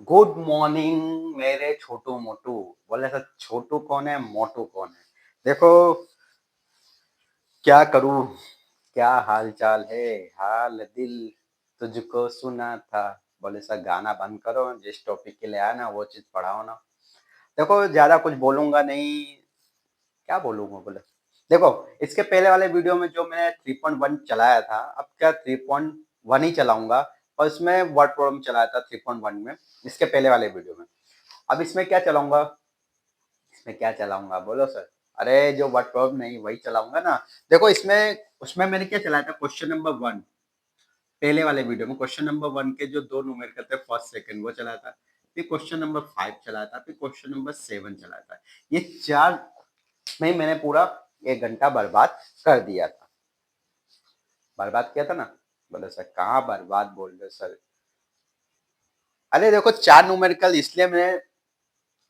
Good morning मेरे छोटू मोटू। बोले sir, छोटू कौन है मोटू कौन है? देखो, क्या करूं, क्या हाल चाल है, हाल दिल तुझको सुना था। बोले सर, गाना बंद करो, जिस टॉपिक के लिए आया ना वो चीज पढ़ाओ ना। देखो, ज्यादा कुछ बोलूंगा नहीं। क्या बोलूंगा बोले, देखो, इसके पहले वाले वीडियो में जो मैंने 3.1 चलाया था, अब क्या 3.1 ही चलाऊंगा। और इसमें वर्ड प्रॉब्लम चलाया था 3.1 में, इसके पहले वाले वीडियो में। अब इसमें क्या चलाऊंगा, इसमें क्या चलाऊंगा बोलो सर? अरे, जो वर्ड प्रॉब्लम नहीं वही चलाऊंगा ना। देखो, इसमें उसमें मैंने क्या चलाया था, क्वेश्चन नंबर 1। पहले वाले वीडियो में क्वेश्चन नंबर 1 के जो दो न्यूमेरिकल थे, फर्स्ट सेकंड, वो चलाया था। फिर क्वेश्चन नंबर 5 चलाया था, फिर क्वेश्चन नंबर 7 चलाया था। ये चार में ही मैंने पूरा 1 घंटा बर्बाद कर दिया था। बर्बाद किया था ना। बोले सर, कहाँ बर्बाद बोल रहे हो सर? अरे देखो, चार न्यूमेरिकल इसलिए मैंने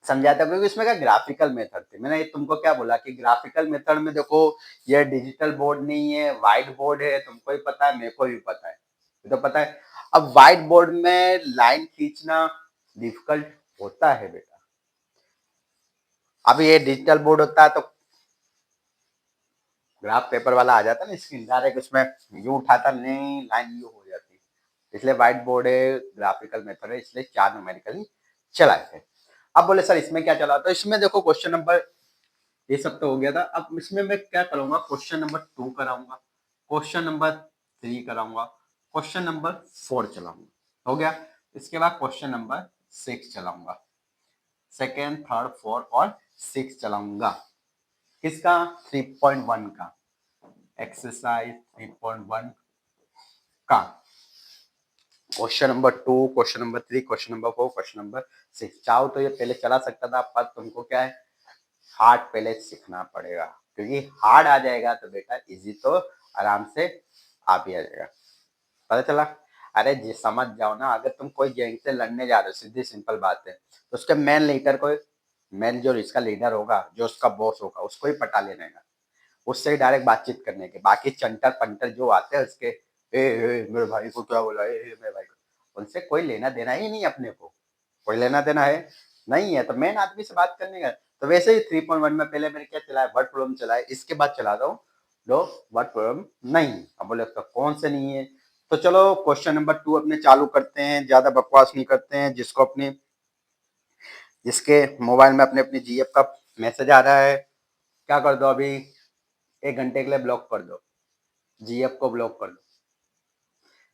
समझा था क्योंकि इसमें क्या ग्राफिकल मेथड थे। मैंने तुमको क्या बोला कि ग्राफिकल मेथड में देखो, ये डिजिटल बोर्ड नहीं है, व्हाइट बोर्ड है। तुमको ही पता है, मेरे को भी पता है, ये तो पता है। अब व्हाइट बोर्ड में लाइन खींचना डिफिकल्ट होता है बेटा। अब ये डिजिटल बोर्ड होता है तो ग्राफ पेपर वाला आ जाता ना स्क्रीन, डायरेक्ट उसमें यू उठाता नहीं, लाइन यू हो जाती। इसलिए व्हाइट बोर्ड है, ग्राफिकल मेथड है, इसलिए चार न्यूमेरिकली चलाए थे। अब बोले सर, इसमें क्या चला? तो इसमें देखो, क्वेश्चन नंबर, ये सब तो हो गया था। अब इसमें मैं क्या करूंगा, क्वेश्चन नंबर 2 कराऊंगा, क्वेश्चन नंबर 3 कराऊंगा, क्वेश्चन नंबर 4 चलाऊंगा। हो गया। इसके बाद क्वेश्चन नंबर 6 चलाऊंगा। सेकेंड, थर्ड, फोर्थ और 6 चलाऊंगा। किसका? 3.1 का, एक्सरसाइज 3.1 का। Question number 2, question number 3, question number 4, question number 6। चाहो तो ये पहले चला सकता था, पर तुमको क्या है, हार्ड पहले सीखना पड़ेगा। क्योंकि हार्ड आ जाएगा तो बेटा इजी तो आराम से आ भी आ जाएगा। पता चला? अरे जी, समझ जाओ ना। अगर तुम कोई गैंग से लड़ने जा रहे हो, सीधी सिंपल बात है, तो उसके मेन लीडर को, मेन जो इसका लीडर होगा, जो उसका बॉस होगा, उसको ही पटा लेना है। उससे ही डायरेक्ट बातचीत करने के। बाकी चंटर पंटर जो आते हैं उसके, मेरे भाई को क्या बोला, मेरे भाई को, उनसे कोई लेना देना ही नहीं। अपने को कोई लेना देना है नहीं है, तो मेन आदमी से बात करने का। तो वैसे ही 3.1 में पहले मैंने क्या चलाया, वर्ड प्रॉब्लम चलाया। इसके बाद चला दो दो वर्ड प्रॉब्लम नहीं। अब बोले तो कौन से नहीं है? तो चलो, क्वेश्चन नंबर 2 अपने चालू करते हैं, ज्यादा बकवास नहीं करते हैं। जिसको अपने, जिसके मोबाइल में अपने अपनी जीएफ का मैसेज आ रहा है, क्या कर दो अभी, 1 घंटे के लिए ब्लॉक कर दो, जीएफ को ब्लॉक कर दो।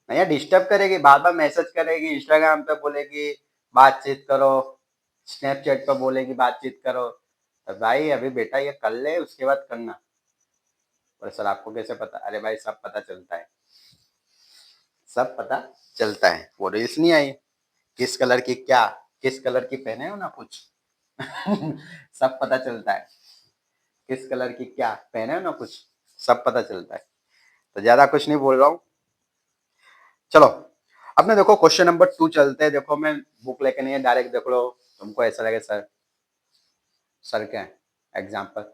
नहीं, डिस्टर्ब करेगी, बार बार मैसेज करेगी, इंस्टाग्राम पे बोलेगी बातचीत करो, स्नैपचैट पे बोलेगी बातचीत करो। तो भाई अभी बेटा ये कर ले, उसके बाद करना। और सर, आपको कैसे पता? अरे भाई, सब पता चलता है, सब पता चलता है। वो रील्स नहीं आई, किस कलर की क्या, किस कलर की पहने हो ना कुछ सब पता चलता है। किस कलर की क्या पहने हो ना कुछ, सब पता चलता है। तो ज्यादा कुछ नहीं बोल रहा हूँ। चलो, अब ना देखो, क्वेश्चन नंबर 2 चलते हैं। देखो, मैं बुक लेके नहीं है, डायरेक्ट देख लो। तुमको ऐसा लगे सर, सर क्या है एग्जाम्पल।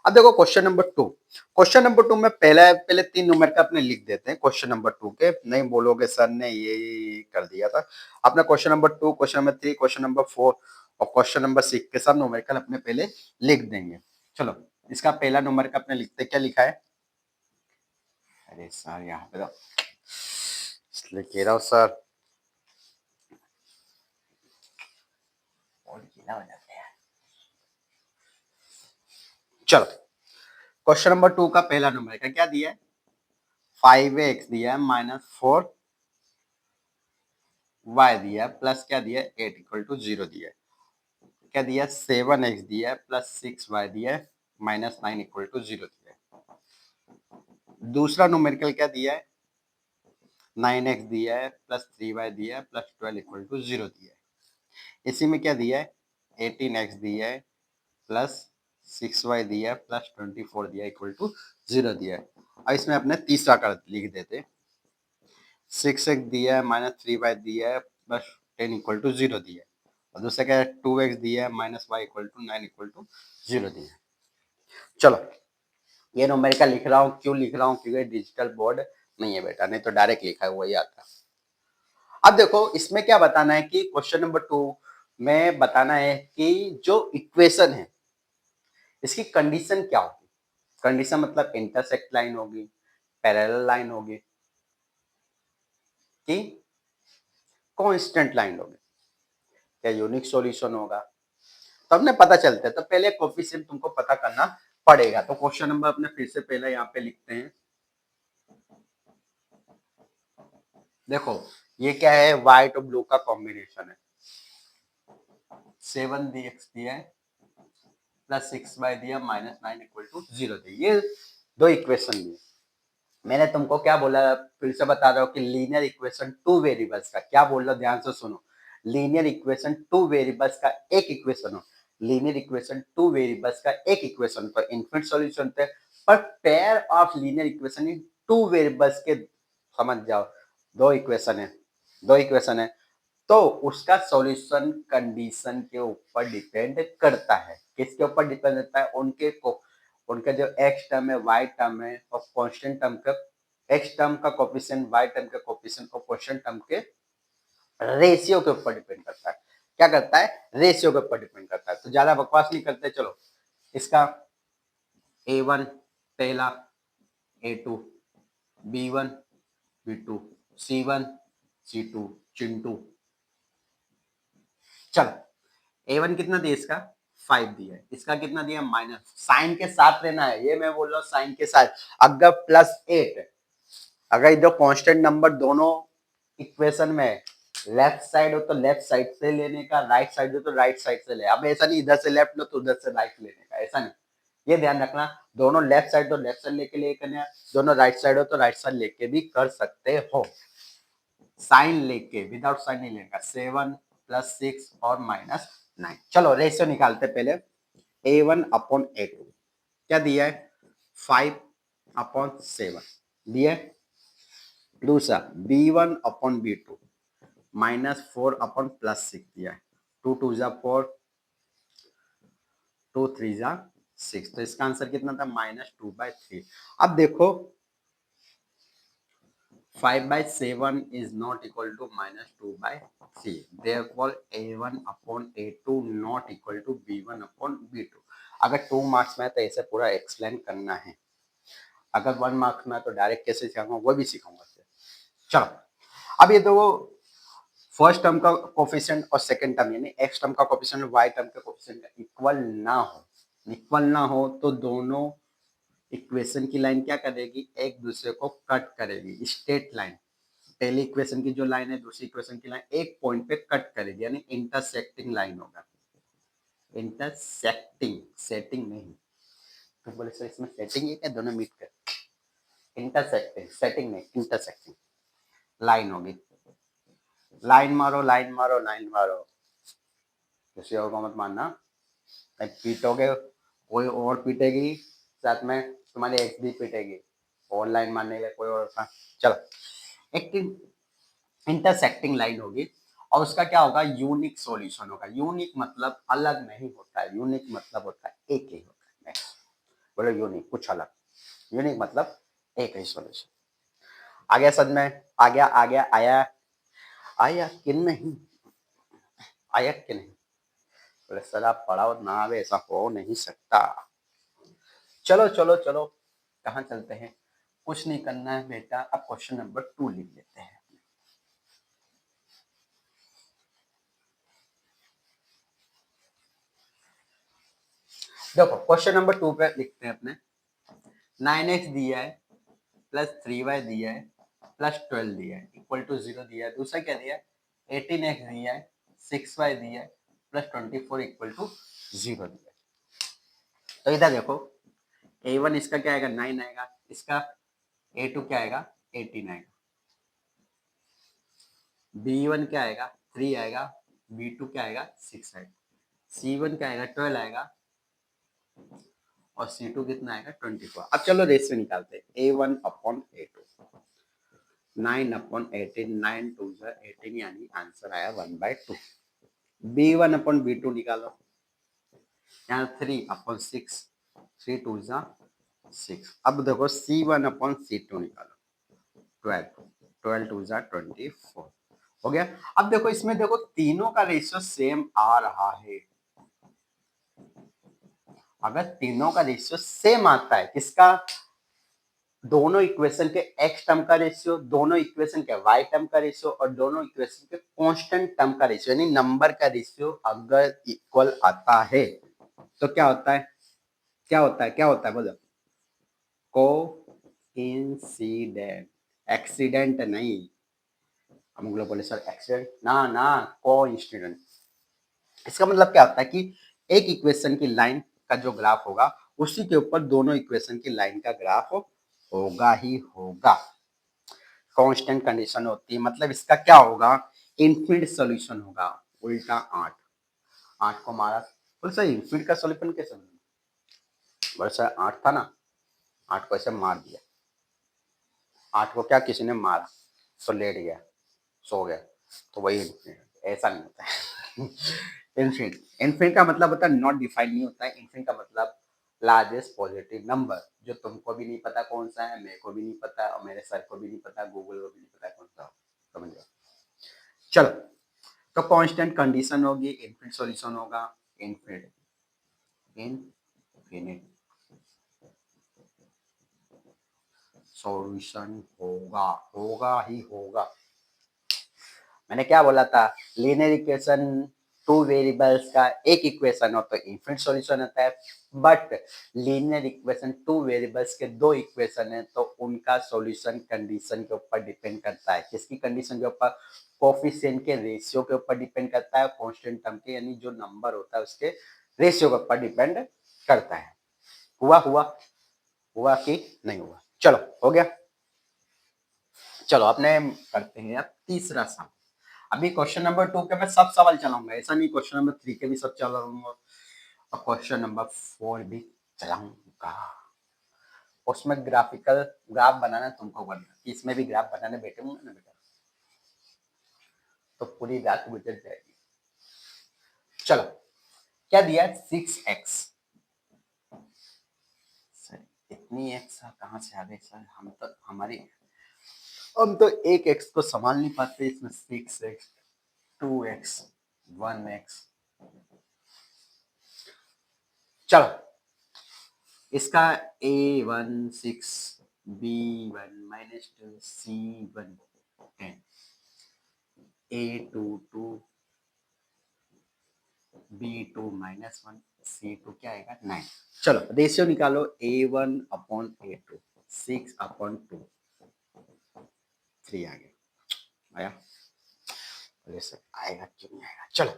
अब देखो, क्वेश्चन नंबर 2। क्वेश्चन नंबर 2 में पहले पहले 3 नंबर का अपने लिख देते हैं। क्वेश्चन नंबर 2 के नहीं बोलोगे सर ने ये कर दिया था। अपना question number 2, question number 3, question number 4 और क्वेश्चन नंबर 6 के सब न्यूमेरिकल अपने पहले लिख देंगे। चलो, इसका पहला नंबर का अपने लिखते, क्या लिखा है? अरे सर, यहाँ पे तो इसलिए कह रहा हूँ सर, और गीला हो जाता है। चलो, क्वेश्चन नंबर 2 का पहला नंबर का क्या दिया है? 5x दिया है, -4y दिया है, प्लस क्या दिया है, 8 = 0 दिया है। क्या दिया है? 7x दिया है, +6y दिया है, -9 = 0 दिया है। दूसरा न्यूमेरिकल क्या दिया है? 9x दिया है, +3y दिया है, +12 = 0 दिया है। इसी में क्या दिया है? 18x दिया है, +6y दिया है, +24 दिया है, =0 दिया है। अब इसमें अपने तीसरा कर लिख देते। 6x दिया है, -3y दिया है, +10 = 0 दिया है। और दूसरा क्या है? 2x दिया है, -y = 9 = 0 दिया है। चलो, ये न्यूमेरिकल लिख रहा हूँ, क्यों लिख रहा हूँ? क्योंकि डिजिटल बोर्ड नहीं है बेटा, नहीं तो डायरेक्ट लिखा है वही आता। अब देखो इसमें क्या बताना है कि क्वेश्चन नंबर 2 में बताना है कि जो इक्वेशन है इसकी कंडीशन क्या होगी। कंडीशन मतलब इंटरसेक्ट लाइन होगी, पैरेलल लाइन होगी कि कांस्टेंट लाइन होगी, क्या यूनिक सॉल्यूशन होगा, तो अपने पता चलता है। तो पहले कोफिशिएंट तुमको पता करना पड़ेगा। तो क्वेश्चन नंबर अपने फिर से पहले यहाँ पे लिखते हैं। देखो ये क्या है, व्हाइट और ब्लू का कॉम्बिनेशन है। 7 dx दिया है प्लस 6y दिया माइनस 9 इक्वल टू 0 दिया। ये दो इक्वेशन दिए। मैंने तुमको क्या बोला, फिर से बता रहा हूँ कि लीनियर इक्वेशन टू वेरिएबल्स का क्या बोल रहा, ध्यान से सुनो। लीनियर इक्वेशन टू वेरिएबल्स का एक इक्वेशन हो, लीनियर इक्वेशन टू वेरिएबल्स का एक इक्वेशन तो इनफिनिट सॉल्यूशन थे, पर pair of linear equation in two variables के, समझ जाओ, दो इक्वेशन है, दो इक्वेशन है, तो उसका सॉल्यूशन कंडीशन के ऊपर डिपेंड करता है। किसके ऊपर डिपेंड करता है, उनके को, उनका जो एक्स टर्म है, वाई टर्म है और कांस्टेंट टर्म का, एक्स टर्म का कोफिशिएंट, वाई टर्म का कोफिशिएंट और कांस्टेंट टर्म के रेशियो के ऊपर डिपेंड करता है। क्या करता है, रेशियो के ऊपर डिपेंड करता है। तो ज्यादा बकवास नहीं करते, चलो इसका A1 पहला, A2 B1 B2 C1 C2 Chintu. चलो A1 कितना दिया, इसका 5 दिया है, इसका कितना दिया माइनस, साइन के साथ लेना है, ये मैं बोल रहा हूँ साइन के साथ। अगर +8, अगर जो कांस्टेंट नंबर दोनों इक्वेशन में लेफ्ट साइड हो तो लेफ्ट साइड से लेने का, राइट साइड हो तो राइट साइड से ले। अब ऐसा नहीं इधर से लेफ्ट लो तो उधर से राइट लेने का, ऐसा नहीं, ये ध्यान रखना। दोनों लेफ्ट साइड तो लेफ्ट साइड लेके ले करना, दोनों राइट साइड हो तो राइट साइड लेके भी कर सकते हो। साइन लेके, विदाउट साइन नहीं लेगा। 7 + 6 और -9। चलो रेशियो निकालते पहले। A1 अपॉन A2 क्या दिया है, 5/7 दिया है। दूसरा B1 अपॉन B2 -4/+6 दिया है। 2 2 जा 4, 2 3 जा 6, तो इसका आंसर कितना था, -2/3। अब देखो 5/7 is not equal to -2/3. Therefore, A1 upon A2 not equal to B1 upon B2. अगर 2 मार्क्स में है तो ऐसे पूरा एक्सप्लेन करना है। अगर 1 मार्क्स में है तो डायरेक्ट कैसे सिखाऊंगा वो भी सिखाऊंगा। चलो अब ये दो फर्स्ट टर्म का कोफिशिएंट और सेकंड टर्म यानी एक्स टर्म का कोफिशिएंट और वाई टर्म का कोफिशिएंट इक्वल ना हो तो दोनों इक्वेशन की लाइन क्या करेगी, एक दूसरे को कट करेगी। स्ट्रेट लाइन, पहली इक्वेशन की जो लाइन है दूसरी इक्वेशन की लाइन एक पॉइंट पे कट करेगी, यानी इंटरसेक्टिंग लाइन होगा। इंटरसेक्टिंग, सेटिंग नहीं। तो बोले सर इसमें सेटिंग है क्या, दोनों मीट कर, इंटरसेक्टिंग, सेटिंग नहीं, इंटरसेक्टिंग लाइन होगी। लाइन मारो लाइन मारो लाइन मारो, किसी और को मत मानना, पीटोगे कोई और पीटेगी, साथ में तुम्हारी एक्स भी पीटेगी, ऑनलाइन मारने के लिए कोई और था। चलो एक इंटरसेक्टिंग लाइन होगी और उसका क्या होगा, यूनिक सॉल्यूशन होगा। यूनिक मतलब अलग नहीं होता है, यूनिक मतलब होता है एक ही होता है। बोलो यूनिक कुछ अलग, यूनिक मतलब एक ही सॉल्यूशन। आ गया समझ में, आ गया आया, आया कि नहीं, आया कि नहीं। बोले सर आप पढ़ाओ ना आवे, ऐसा हो नहीं सकता। चलो चलो चलो कहाँ चलते हैं, कुछ नहीं करना है बेटा। अब क्वेश्चन नंबर 2 लिख लेते हैं। देखो क्वेश्चन नंबर 2 पे लिखते हैं अपने। 9x दिया है प्लस 3y दिया है प्लस 12 दिया है इक्वल टू 0 दिया है। दूसरा क्या दिया है, 18x दिया है, 6y दिया है प्लस 24 इक्वल टू 0 दिया है। तो इधर देखो A1 इसका क्या आएगा, 9 आएगा, इसका A2 क्या आएगा, 18 आएगा, B1 क्या आएगा, 3 आएगा, B2 क्या आएगा, 6 आएगा, C1 क्या आएगा, 12 आएगा और C2 कितना आएगा, 24। अब चलो रेशियो निकालते हैं। A1 अपॉन A2, 9/18, 9 2 18 यानी आंसर आया 1/2। B1 अपॉन B2 निकालो, यहाँ 3/6, 3 2 6। अब देखो C1 अपॉन C2 निकालो, 12, 12 2 24 हो गया। अब देखो इसमें देखो तीनों का रेशियो सेम आ रहा है। अगर तीनों का रेशियो सेम आता है, किसका, दोनों इक्वेशन के x टर्म का रेशियो, दोनों इक्वेशन के y टर्म का रेशियो और दोनों इक्वेशन के कांस्टेंट टर्म का रेशियो, यानी नंबर का रेशियो अगर इक्वल आता है तो क्या होता है, क्या होता है, क्या होता है बोलो, को इंसिडेंट, एक्सीडेंट नहीं, हम लोग बोले सर एक्सीडेंट, ना ना, को इंसिडेंट। इसका मतलब क्या होता है कि एक इक्वेशन की लाइन का जो ग्राफ होगा उसी के ऊपर दोनों इक्वेशन की लाइन का ग्राफ होगा ही होगा। कांस्टेंट कंडीशन होती है, मतलब इसका क्या होगा, इनफिनिट सॉल्यूशन होगा। उल्टा 8, 8 को मारा, बोले सर इनफिनिट का सॉल्यूशन कैसे बना, बोले सर 8 था ना, 8 को ऐसे मार दिया, 8 को क्या किसी ने मारा तो लेट गया, सो गया, तो वही इनफिनिट, ऐसा नहीं होता है। इनफिनिट, इनफिनिट का मतलब होता है नॉट डिफाइंड, नहीं होता है। इनफिनिट का मतलब लार्जेस्ट पॉजिटिव नंबर, जो तुमको भी नहीं पता कौन सा है, मेरे को भी नहीं पता और मेरे सर को भी नहीं पता, गूगल को भी नहीं पता कौन सा हो, समझ लो। चलो, तो कांस्टेंट कंडीशन होगी, इनफिनिट सॉल्यूशन होगा, इनफिनिट, इनफिनिट सॉल्यूशन होगा, होगा ही होगा। मैंने क्या बोला था, लीनियर इक्वेशन टू वेरिएबल्स का एक इक्वेशन हो तो इनफिनिट सॉल्यूशन होता है, but linear equation two variables के दो इक्वेशन है तो उनका सॉल्यूशन कंडीशन के ऊपर डिपेंड करता है। किसकी कंडीशन के ऊपर, कोफिशिएंट के रेशियो के ऊपर डिपेंड करता है, कांस्टेंट टर्म के यानी जो नंबर होता है उसके रेशियो के ऊपर डिपेंड करता है। हुआ हुआ हुआ कि नहीं हुआ, चलो हो गया। चलो अपने करते हैं अब तीसरा सवाल। अभी क्वेश्चन नंबर 2 के मैं सब सवाल चलाऊंगा, ऐसा नहीं क्वेश्चन नंबर 3 के भी सब चलाऊंगा और क्वेश्चन नंबर 4 भी चलाऊंगा। उसमें ग्राफिकल ग्राफ बनाना तुमको बनना, इसमें भी ग्राफ बनाने बैठूंगा ना बेटा तो पूरी रात गुजर जाएगी। चलो, क्या दिया है, 6x। सर इतनी एक्स कहाँ से आ गई सर, हम तो एक एक्स को संभाल नहीं पाते, इसमें 6x, 2x, 1x। चलो, इसका A16, B1 - 2, C1 A22, B2 - 1, C2 क्या आएगा 9। चलो रेशियो निकालो, A1/A2, 6/2, 3 आ गया, आया, रेशियो आएगा क्यों नहीं आएगा। चलो,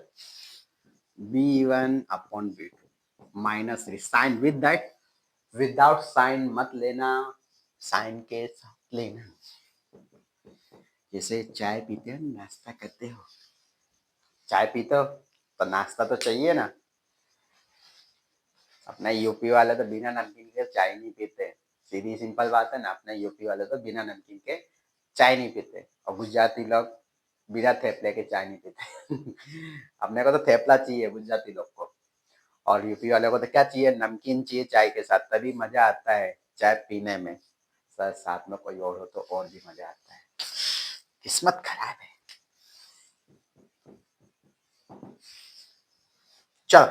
B1/B2 -3, sign with that, without sign मत लेना, साइन के साथ लेना। जैसे चाय पीते हो, नाश्ता करते हो, चाय पीते हो तो नाश्ता तो चाहिए ना। अपना यूपी वाले तो बिना नमकीन के चाय नहीं पीते, सीधी सिंपल बात है ना, अपने यूपी वाले तो बिना नमकीन के चाय नहीं पीते, और गुजराती लोग बिना थेपले के चाय नहीं पीते। अपने को तो थेपला चाहिए गुजराती लोग को, और यूपी वाले को तो क्या चाहिए, नमकीन चाहिए चाय के साथ, तभी मजा आता है चाय पीने में। सर साथ में कोई और हो तो और भी मजा आता है, किस्मत खराब है। चलो,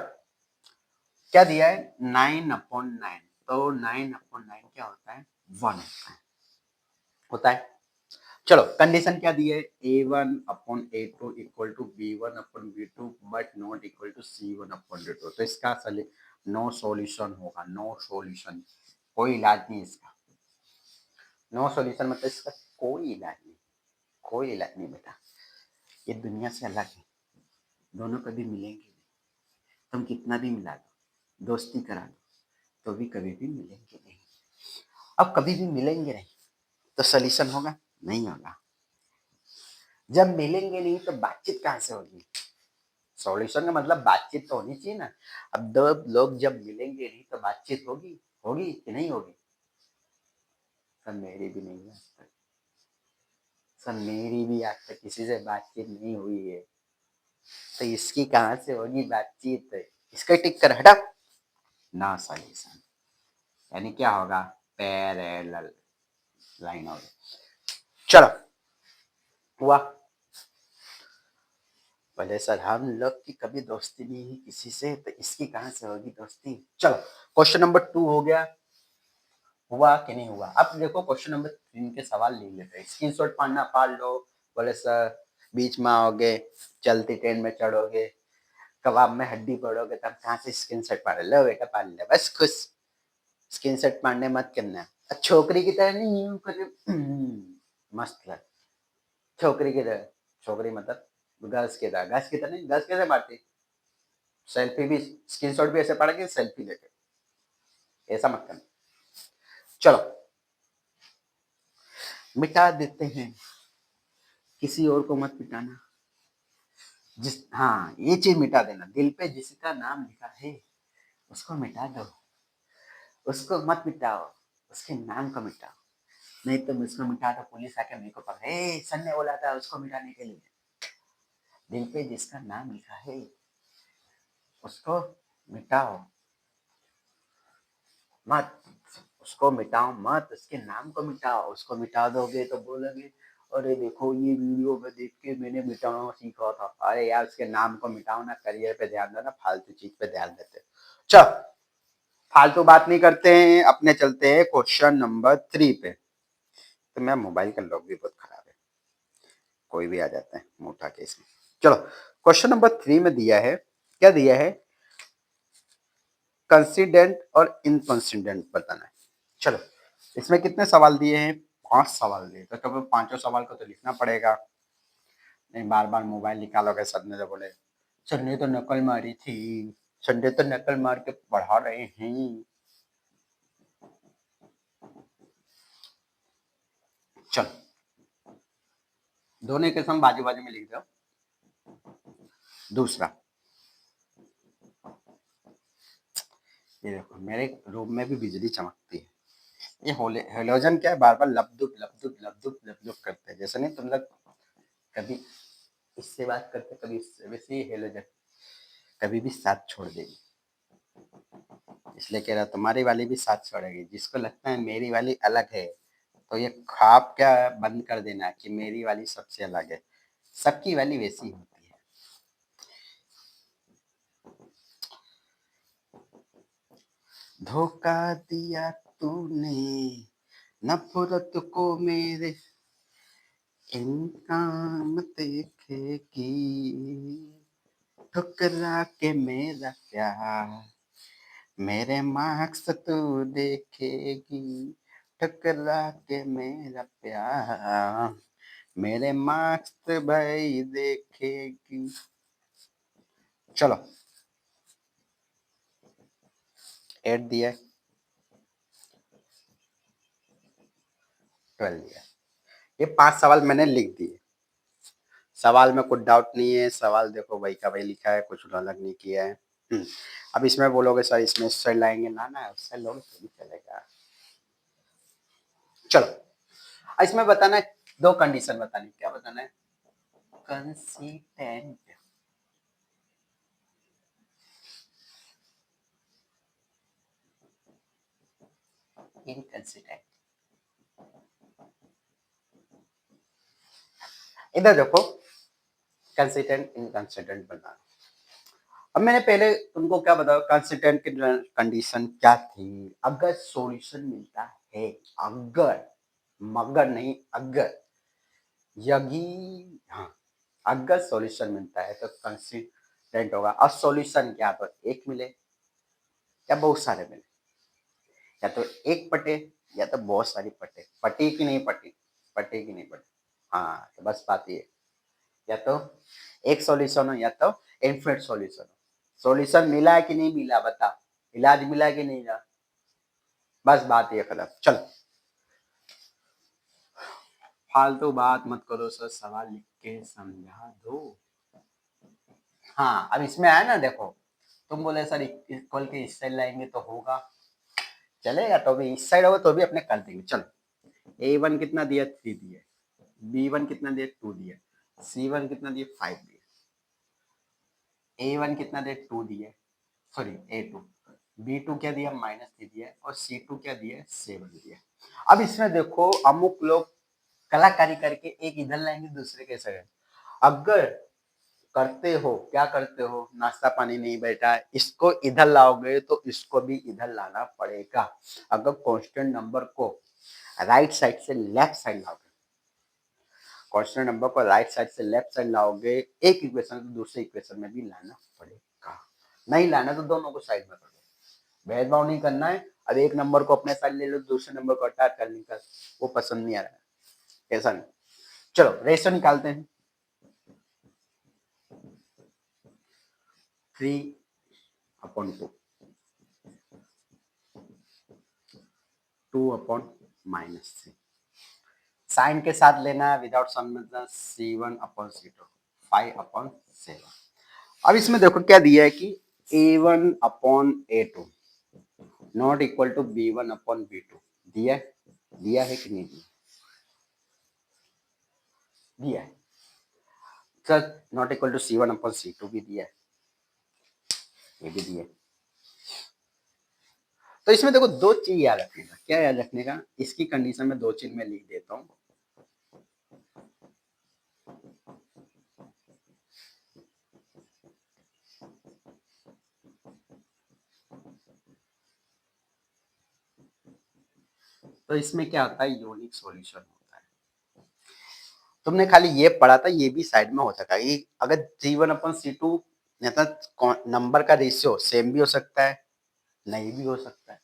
क्या दिया है, 9/9, तो 9/9 क्या होता है, 1 होता है। चलो, कंडीशन क्या दी है, A1/A2 equal to B1/B2 but not equal to C1/D2, तो इसका नो सॉल्यूशन होगा, नो सॉल्यूशन, कोई इलाज नहीं इसका। नो सॉल्यूशन मतलब इसका कोई इलाज नहीं, कोई इलाज नहीं बेटा, ये दुनिया से अलग है, दोनों कभी मिलेंगे नहीं, तुम कितना भी मिला दो, दोस्ती करा दो, तो भी कभी भी मिलेंगे नहीं। अब कभी भी मिलेंगे नहीं तो सॉल्यूशन होगा, नहीं होगा। जब मिलेंगे नहीं तो बातचीत कहाँ से होगी, सॉल्यूशन का मतलब बातचीत तो होनी चाहिए ना। अब दो लोग जब मिलेंगे नहीं तो बातचीत होगी, होगी कि नहीं होगी। सर मेरी भी नहीं है आज तक, सर मेरी भी आज तक किसी से बातचीत नहीं हुई है, तो इसकी कहाँ से होगी बातचीत, इसका टिक कर हटा, ना सॉल्यूशन, यानी क्या होगा, पैरेलल लाइन होगी। चलो हुआ, बोले सर हम लोग की कभी दोस्ती नहीं हुई किसी से, तो इसकी कहाँ से होगी दोस्ती। चलो क्वेश्चन नंबर 2 हो गया, हुआ कि नहीं हुआ। अब देखो क्वेश्चन नंबर 3 के सवाल ले लेते हैं। स्क्रीनशॉट पढ़ना पढ़ लो। बोले सर बीच में आओगे, चलती ट्रेन में चढ़ोगे, कबाब में हड्डी पड़ोगे, तब कहाँ से स्क्रीनशॉट पढ़ लो बेटा, पढ़ ले बस खुश। स्क्रीनशॉट पढ़ने मत करना। छोकरी की तरह नहीं यूं कर मस्त लग, छोकरी की तरह, छोकरी मतलब गर्ल्स की तरह, गर्ल्स की तरह नहीं, गर्ल्स कैसे मारती, सेल्फी भी, स्क्रीनशॉट भी ऐसे पढ़ेंगे सेल्फी लेके, ऐसा मत करना। चलो मिटा देते हैं, किसी और को मत मिटाना। जिस हाँ ये चीज मिटा देना, दिल पे जिसका नाम लिखा है उसको मिटा दो, उसको मत मिटाओ, उसके नाम को मिटाओ। नहीं तो उसको मिटा दो, पुलिस आके मेरे को पकड़े, सर ने बोला था उसको मिटाने के लिए। दिल पे जिसका नाम लिखा है उसको मिटाओ मत, उसको मिटाओ मत, उसके नाम को मिटाओ। उसको मिटा दोगे तो बोलोगे अरे देखो ये वीडियो में देख के मैंने मिटाना सीखा था। अरे यार उसके नाम को मिटाओ ना, करियर पे ध्यान दो ना, फालतू चीज पे ध्यान देते। चल फालतू बात नहीं करते हैं, अपने चलते हैं क्वेश्चन नंबर 3 पे। तो मेरा मोबाइल का लॉक भी बहुत खराब है, कोई भी आ जाता है मुंह उठा के इसमें। चलो क्वेश्चन नंबर 3 में दिया है, क्या दिया है, कंसिडेंट और इनकंसिडेंट बताना है। चलो इसमें कितने सवाल दिए हैं, 5 सवाल दिए, तो कभी पांचों सवाल को तो लिखना पड़ेगा। नहीं बार बार मोबाइल निकालोगे, सर ने तो बोले सर ने तो नकल मारी थी, सर ने तो नकल मार के पढ़ा रहे हैं। चलो दोनों के सम बाजू बाजू में लिख दो। दूसरा ये देखो मेरे रूम में भी बिजली चमकती है, ये हेलोजन क्या है, बार बार लपदुप लपदुप लपदुप लपदुप करते हैं, जैसे नहीं तुम लोग कभी इससे बात करते कभी इससे, वैसे ही हेलोजन कभी भी साथ छोड़ देगी। इसलिए कह रहा तुम्हारी वाली भी साथ छोड़ेगी। जिसको लगता है मेरी वाली अलग है तो ये ख्वाब क्या बंद कर देना कि मेरी वाली सबसे अलग है, सबकी वाली वैसी होती है। धोखा दिया तूने नफरत को मेरे, इंसान देखेगी ठुकरा के मेरा प्यार, मेरे मार्क्स तू देखेगी ठुकरा के मेरा प्यार, मेरे मार्क्स भाई देखेगी। चलो 8 दिया, 12 दिया, ये 5 सवाल मैंने लिख दिए। सवाल में कुछ डाउट नहीं है, सवाल देखो वही का वही लिखा है, कुछ अलग नहीं किया है। अब इसमें बोलोगे सर इसमें इससे लाएंगे ना, ना उससे लोगे तो भी चलेगा। चलो इसमें बताना है, 2 कंडीशन बतानी, क्या बताना है, कंसिस्टेंट, इनकंसिस्टेंट। इधर देखो कंसिस्टेंट इनकंसिस्टेंट बनाना। अब मैंने पहले तुमको क्या बताया, कंसिस्टेंट की कंडीशन क्या थी, अगर सॉल्यूशन मिलता है, अगर, मगर नहीं अगर, यदि, हाँ अगर सॉल्यूशन मिलता है तो कंसिस्टेंट होगा। और सॉल्यूशन क्या, तो एक मिले या बहुत सारे मिले, या तो एक पटे या तो बहुत सारी पटे, पटी की नहीं पटी, पटे की नहीं पटी। हाँ तो बस बात ये, या तो एक सॉल्यूशन हो या तो इनफिनिट सॉल्यूशन हो। सॉल्यूशन मिला है कि नहीं मिला बता, इलाज मिला है कि नहीं मिला, बस बात ये खत्म। चलो फालतू बात मत करो सर, सवाल लिख के समझा दो। हाँ अब इसमें आया ना देखो, तुम बोले सर खोल के इस साइड लाएंगे तो होगा, चलेगा, तो भी इस साइड होगा तो भी अपने कर देंगे। चलो A1 कितना दिया 3 दिया, B1 कितना दिया 2 दिया, C1 कितना दिया 5 दिया, A1 कितना दिया 2 दिया, सॉरी A2, B2 क्या दिया -3 दिया, और C2 क्या दिया 7 दिया। अब इसमें देखो अमुक लोग कलाकारी करके एक इधर लाएंगे दूसरे कैसे, अगर करते हो, क्या करते हो, नाश्ता पानी नहीं बेटा, इसको इधर लाओगे तो इसको भी इधर लाना पड़ेगा। अगर कांस्टेंट नंबर को राइट साइड से लेफ्ट साइड लाओगे, कांस्टेंट नंबर को राइट साइड से लेफ्ट साइड लाओगे, एक इक्वेशन को दूसरे इक्वेशन में भी लाना पड़ेगा। नहीं लाना तो दोनों को साइड में कर दो, भेदभाव नहीं करना है। अब एक नंबर को अपने साइड ले लो, दूसरे नंबर को हटा कर निकाल, वो पसंद नहीं आ रहा है, ऐसा नहीं। चलो रेशो निकालते हैं। 3/2, 2/-3, साइन के साथ लेना है, विदाउट साइन मतलब C1/C2, 5/7। अब इसमें देखो क्या दिया है कि A1/A2 not equal to B1/B2 दिया है, दिया है कि नहीं दिया, दिया है sir. Not equal to C1/C2 भी दिया है, ये भी दिया है। तो इसमें देखो दो चीज याद रखने का, क्या याद रखने का, इसकी कंडीशन में दो चीज मैं लिख देता हूँ। तो इसमें क्या होता है, यूनिक सॉल्यूशन होता है। तुमने खाली ये पढ़ा था, ये भी साइड में हो सका है। अगर C1/C2 नंबर का रेशियो सेम भी हो सकता है, नहीं भी हो सकता है,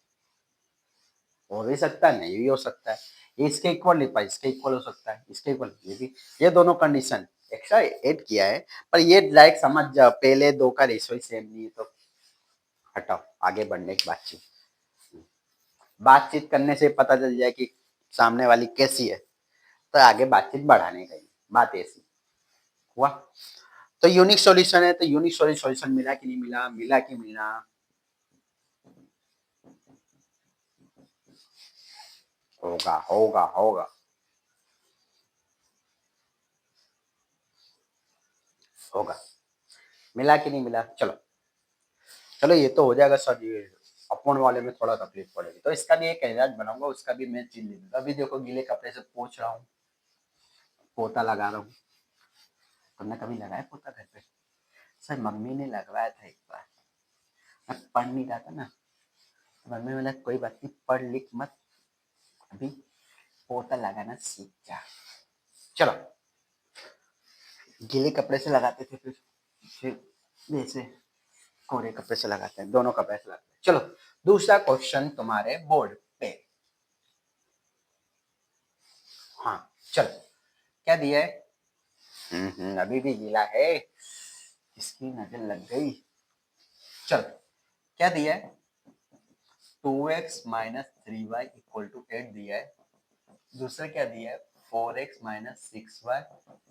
हो भी सकता है, नहीं भी हो सकता है। ये इसके इक्वल नहीं पाई, इसके इक्वल हो सकता है, इसके इक्वल, ये भी, ये दोनों कंडीशन एक्स्ट्रा ऐड किया है। पर ये डायरेक्ट समझ जाओ, पहले दो का रेशियो ही सेम नहीं है तो हटाओ, आगे बढ़ने की बातचीत। बातचीत करने से पता चल जाए कि सामने वाली कैसी है, तो आगे बातचीत बढ़ाने का, बात ऐसी हुआ। तो यूनिक सॉल्यूशन है, तो यूनिक सॉल्यूशन मिला कि नहीं मिला, मिला कि मिला, होगा होगा होगा, होगा, मिला कि नहीं मिला। चलो चलो ये तो हो जाएगा सर, ये अपॉन वाले में थोड़ा तकलीफ पड़ेगी, तो इसका भी एक एजाज बनाऊंगा, उसका भी मैं चीज ले लूंगा। अभी देखो गीले कपड़े से पोंछ रहा हूँ, पोता लगा रहा हूँ। तुमने कभी लगाया पोता घर पे? सर मम्मी ने लगवाया था एक बार, मैं पढ़ नहीं रहा था ना, तो मम्मी बोला कोई बात नहीं, पढ़ लिख मत, अभी पोता लगाना सीख जा। चलो गीले कपड़े से लगाते थे, फिर वैसे कोरे कपड़े से लगाते हैं, दोनों कपड़े से लगाते हैं। चलो दूसरा क्वेश्चन तुम्हारे बोर्ड पे। हाँ चलो, क्या दिया है? अभी भी गीला है, इसकी नजर लग गई। चलो क्या दिया है? 2x minus 3y equal to 8 दिया है। दूसरा क्या दिया है? 4x minus 6y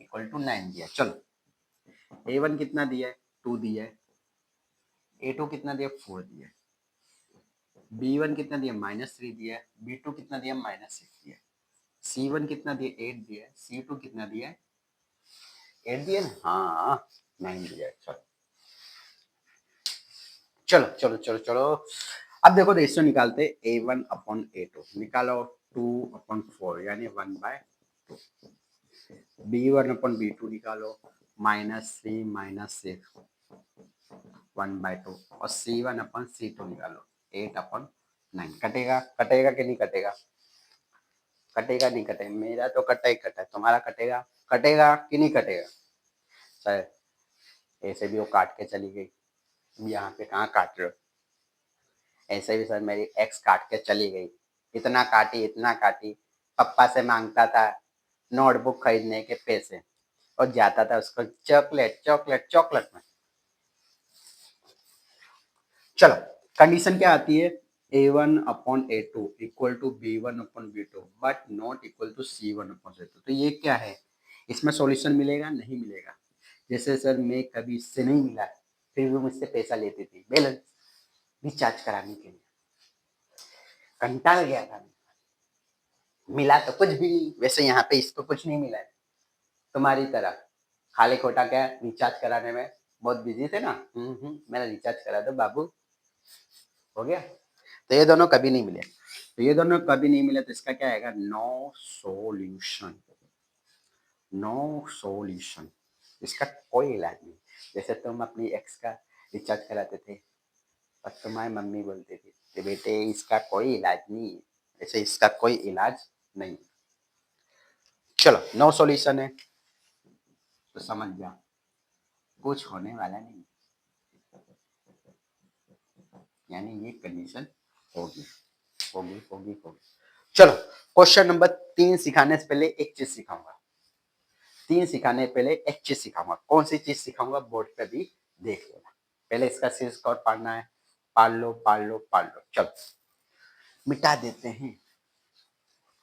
equal to 9 दिया है। चलो a1 कितना दिया है? 2 दिया है। a2 कितना दिया? 4 दिया है। b1 कितना दिया? -3 दिया है। b2 कितना दिया? -6 दिया है। c1 कितना दिया? 8 दिया है। c2 कितना दिया है? 8 दिया ना, हाँ 9 दिया है। चलो चलो चलो चलो चलो, अब देखो रेशियो निकालते, A1/A2 निकालो, 2/4 यानी 1/2। B1/B2 निकालो, -3 -6 1/2, और C1/C2 निकालो, 8/9। कटेगा, कटेगा कि नहीं कटेगा? कटेगा नहीं कटेगा? मेरा तो कटा ही कटा है, तुम्हारा कटेगा? कटेगा कि नहीं कटेगा? सर ऐसे भी वो काट के चली गई, यहाँ पे कहाँ काट रहे हो? ऐसे भी सर मेरी एक्स काट के चली गई, इतना काटी इतना काटी, पापा से मांगता था नोटबुक खरीदने के पैसे, और जाता था उसको चॉकलेट चॉकलेट चॉकलेट में। चलो कंडीशन क्या आती है? A1/A2 equal to B1/B2 but not equal to C1/C2। तो ये क्या है, इसमें सॉल्यूशन मिलेगा नहीं मिलेगा? जैसे सर मैं कभी इससे नहीं मिला, फिर भी मुझसे पैसा लेती थी बैलेंस रिचार्ज कराने के लिए, कंटाल गया था। मिला तो कुछ भी नहीं, वैसे यहाँ पे इसको कुछ नहीं मिला है, तुम्हारी तरह खाली खोटा क्या रिचार्ज कराने में बहुत बिजी थे ना। मेरा रिचार्ज करा दो बाबू, हो गया। तो ये दोनों कभी नहीं मिले, तो ये दोनों कभी नहीं मिले, तो इसका क्या आएगा? नो सॉल्यूशन, नो सॉल्यूशन, इसका कोई इलाज नहीं। जैसे तुम अपनी एक्स का रिचार्ज कराते थे और तुम्हारी मम्मी बोलती थी कि बेटे इसका कोई इलाज नहीं है, ऐसे इसका कोई इलाज नहीं। चलो नो सॉल्यूशन है तो समझ जाओ कुछ होने वाला नहीं, यानी ये कंडीशन होगी होगी होगी होगी। चलो क्वेश्चन नंबर 3 सिखाने से पहले एक चीज सिखाऊंगा, 3 सिखाने पहले एक चीज सिखाऊंगा। कौन सी चीज सिखाऊंगा बोर्ड पे भी देख लेना। पहले इसका सी स्कोर पढ़ना है, पढ़ लो पढ़ लो पढ़ लो। चलो मिटा देते हैं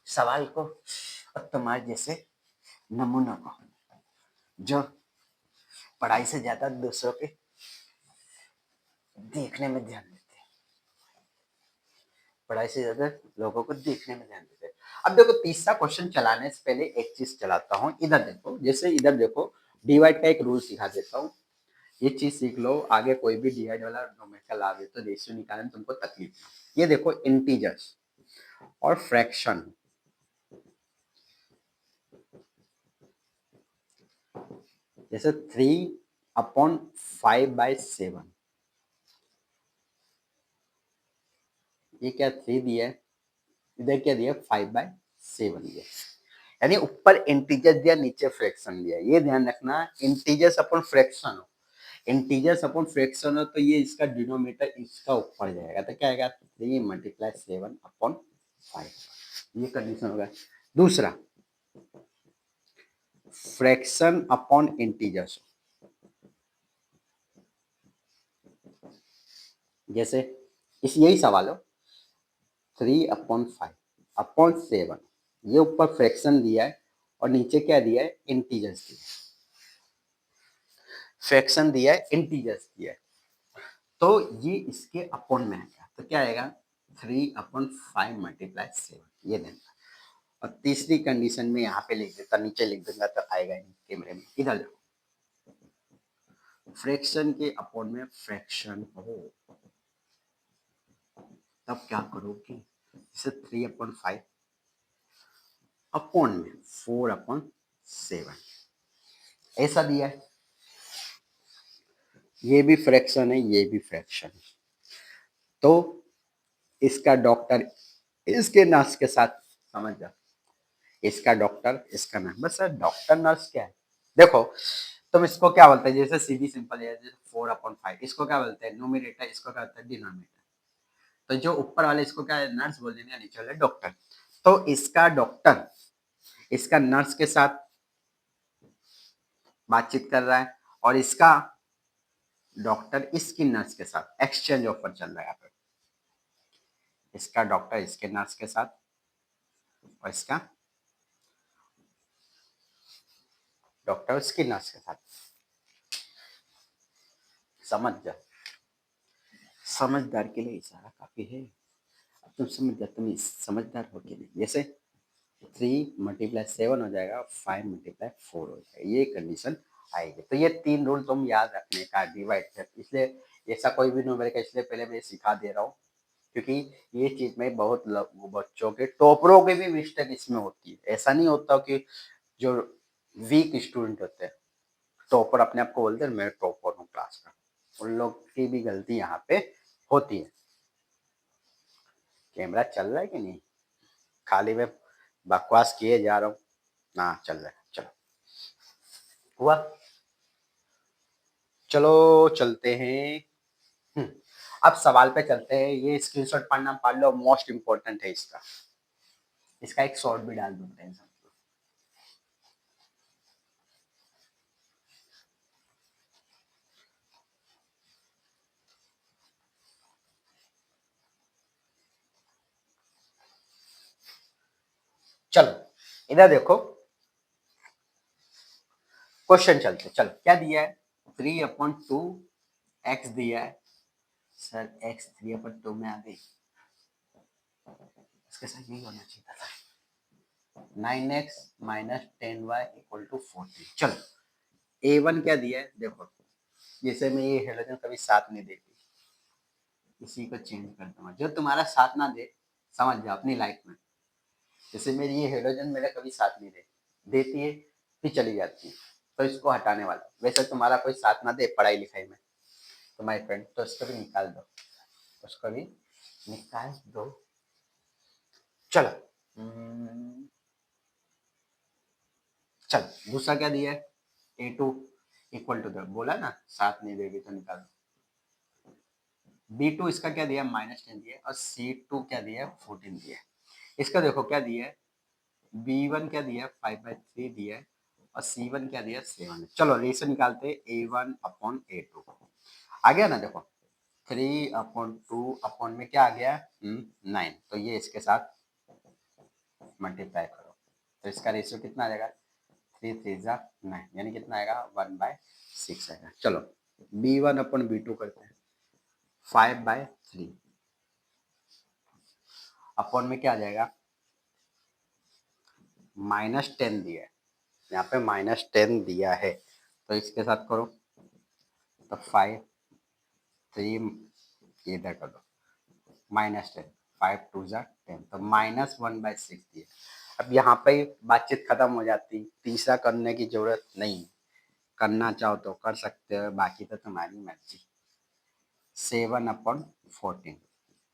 सवाल को और तुम्हारे जैसे नमूनों को जो पढ़ाई से ज्यादा दूसरों के देखने में ध्यान देते हैं, पढ़ाई से ज्यादा लोगों को देखने में ध्यान देते हैं। अब देखो तीसरा क्वेश्चन चलाने से पहले एक चीज चलाता हूँ, इधर देखो, जैसे इधर देखो डिवाइड का एक रूल सिखा देता हूँ। ये चीज सीख लो, आगे कोई भी डिवाइड वाला न्यूमेरिकल आवे तो रेशियो निकालने में तुमको तकलीफ नहीं। ये देखो इंटीजर्स और फ्रैक्शन, जैसे 3/5/7, ये क्या 3 दिया है, इधर क्या दिया 5/7 दिया, यानी ऊपर इंटीजर दिया नीचे फ्रैक्शन दिया। ये ध्यान रखना इंटीजर्स अपन फ्रैक्शन हो, इंटीजर्स अपन फ्रैक्शन हो तो ये इसका डिनोमिनेटर इसका ऊपर जाएगा तो क्या आएगा 3 × 7/5, ये कंडीशन होगा। दूसरा फ्रैक्शन अपॉन इंटीजर्स, जैसे इस यही सवाल हो 3/5/7, ये ऊपर फ्रैक्शन दिया है और नीचे क्या दिया है इंटीजर्स दिया है, फ्रैक्शन दिया है इंटीजर्स दिया है, तो ये इसके अपॉन में आएगा तो क्या आएगा 3/5/7, ये देना। और तीसरी कंडीशन में यहाँ पे लिख देता, नीचे लिख दूंगा तो आएगा नहीं कैमरे में, इधर देखो फ्रैक्शन के अपॉन में फ्रैक्शन हो तब क्या करोगे, जैसे 3/5 अपॉन में 4/7 ऐसा दिया है, ये भी फ्रैक्शन है ये भी फ्रैक्शन है, तो इसका डॉक्टर इसके नर्स के साथ समझ जा, इसका डॉक्टर इसका नर्स, बस सर डॉक्टर नर्स क्या है देखो, तुम इसको क्या बोलते हैं, जैसे सीधी सिंपल है, जैसे 4/5 इसको क्या बोलते हैं न्यूमरेटर, इसको क्या बोलते हैं डिनोमिनेटर, तो जो ऊपर वाले इसको क्या है नर्स बोल देंगे, नीचे वाले डॉक्टर, तो इसका डॉक्टर इसका नर्स के साथ बातचीत कर रहा है और इसका डॉक्टर इसकी नर्स के साथ एक्सचेंज ऑफर चल रहा है यहाँ पे, इसका डॉक्टर इसके नर्स के साथ और इसका डॉक्टर इसकी नर्स के साथ, समझ जा, समझदार के लिए इशारा काफी है, अब तुम समझ जा, तुम समझदार हो के नहीं, जैसे 3 × 7 हो जाएगा 5 × 4 हो जाएगा, ये कंडीशन आएगी। तो ये 3 रूल तुम याद रखने का डिवाइड कर, इसलिए ऐसा कोई भी न्यूमेरिकल, इसलिए पहले मैं सिखा दे रहा हूँ क्योंकि ये चीज में बहुत बच्चों के टॉपरों के भी मिस्टेक इसमें होती है। ऐसा नहीं होता कि जो वीक स्टूडेंट होते हैं टॉपर अपने आप को बोलते हैं मैं टॉपर हूँ क्लास का, उन लोग की भी गलती यहाँ पे होती है। कैमरा चल रहा है कि नहीं, खाली मैं बकवास किए जा रहा हूँ ना, चल रहा है, चलो हुआ, चलो चलते हैं। अब सवाल पे चलते हैं, ये स्क्रीनशॉट पढ़ना पढ़ लो, मोस्ट इंपॉर्टेंट है इसका, इसका एक शॉर्ट भी डाल दूंगा टेंशन। चलो इधर देखो क्वेश्चन चलते, चलो क्या दिया है 3/2 एक्स दिया है, सर एक्स 3/2 में आ गई, इसके साथ यही होना चाहिए था 9x - 10y = 40। चलो A1 क्या दिया है देखो, जैसे मैं ये हेलोजन कभी साथ नहीं देती, इसी को चेंज कर दूंगा, जो तुम्हारा साथ ना दे समझ जाओ अपनी लाइफ में, जैसे मेरी ये हेलोजन मेरा कभी साथ नहीं देती है फिर चली जाती है, तो इसको हटाने वाला हूँ। वैसे तुम्हारा कोई साथ ना दे पढ़ाई लिखाई में तो माय फ्रेंड, तो इसको भी निकाल दो, उसको भी निकाल दो। चलो चलो दूसरा क्या दिया है, A2 इक्वल टू बोला ना, सात नहीं देगी तो निकाल दो। B2 इसका क्या दिया, -10 दिया है, और C2 क्या दिया है, 14 दिया है। इसका देखो क्या दिया है, B1 क्या दिया है, 5/3 दिया है, और C1 क्या दिया है, 7 है। चलो रेशियो निकालते हैं, A1/A2 आ गया ना, देखो 3/2 में क्या आ गया, 9, तो ये इसके साथ मल्टीप्लाई करो, तो इसका रेशियो कितना आ जाएगा, 3 3 9, यानी कितना आएगा, 1/6 आएगा। चलो B1/B2 करते हैं, 5/3 अपॉन में क्या आ जाएगा, -10 दिया है, यहाँ पे -10 दिया है, तो इसके साथ करो, तो 5 3 इधर कर दो, -10, 5 2 10, तो -1/6 दिया। अब यहाँ पे बातचीत खत्म हो जाती, तीसरा करने की जरूरत नहीं, करना चाहो तो कर सकते हो, बाकी तो तुम्हारी मर्जी। 7/14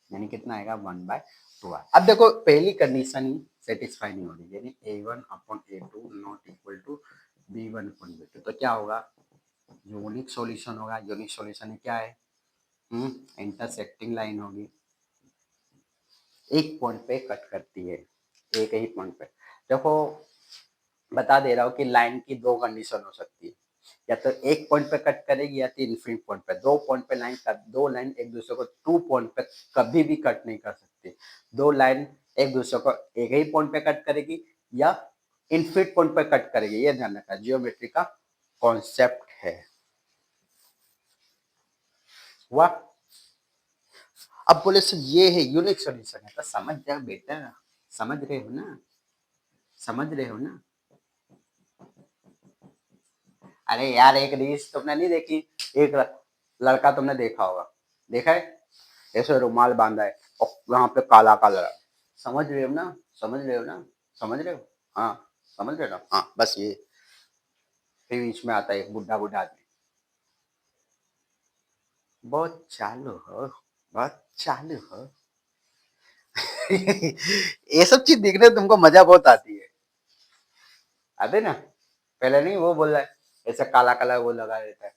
यानी कितना आएगा, 1/2। अब देखो पहली कंडीशन ही सेटिस्फाई नहीं हो रही, यानी A1/A2 not equal to B1/B2, तो क्या होगा, यूनिक सॉल्यूशन होगा। यूनिक सॉल्यूशन क्या है, इंटरसेक्टिंग लाइन होगी, एक पॉइंट पे कट करती है, एक ही पॉइंट पे। देखो बता दे रहा हूँ कि लाइन की दो कंडीशन हो सकती है, या तो एक पॉइंट पे कट करेगी या तो इन्फिनिट पॉइंट पे। दो पॉइंट पे लाइन कर, दो लाइन एक दूसरे को टू पॉइंट पे कभी भी कट नहीं कर सकती। दो लाइन एक दूसरे को एक ही पॉइंट पे कट करेगी या इन्फिनिट पॉइंट पे कट करेगी, ये ध्यान रखना, जियोमेट्री का कॉन्सेप्ट है। हुआ। अब बोले सर ये है यूनिक सॉल्यूशन है, तो समझ जाओ बेटा, समझ रहे हो ना, समझ रहे हो ना। अरे यार एक रील्स तुमने नहीं देखी, एक लड़का तुमने देखा होगा, देखा है, ऐसे रुमाल बांधा है और वहां पे काला काला, समझ रहे हो ना, समझ रहे हो ना, समझ रहे हो, हाँ समझ रहे हो ना, हाँ बस ये। फिर बीच में आता है एक बुढ़ा बुढ़ा आदमी, बहुत चालू हो, बहुत चालू हो। ये सब चीज देखने में तुमको मजा बहुत आती है, आते ना। पहले नहीं वो बोल रहा है, ऐसा काला काला वो लगा रहता है,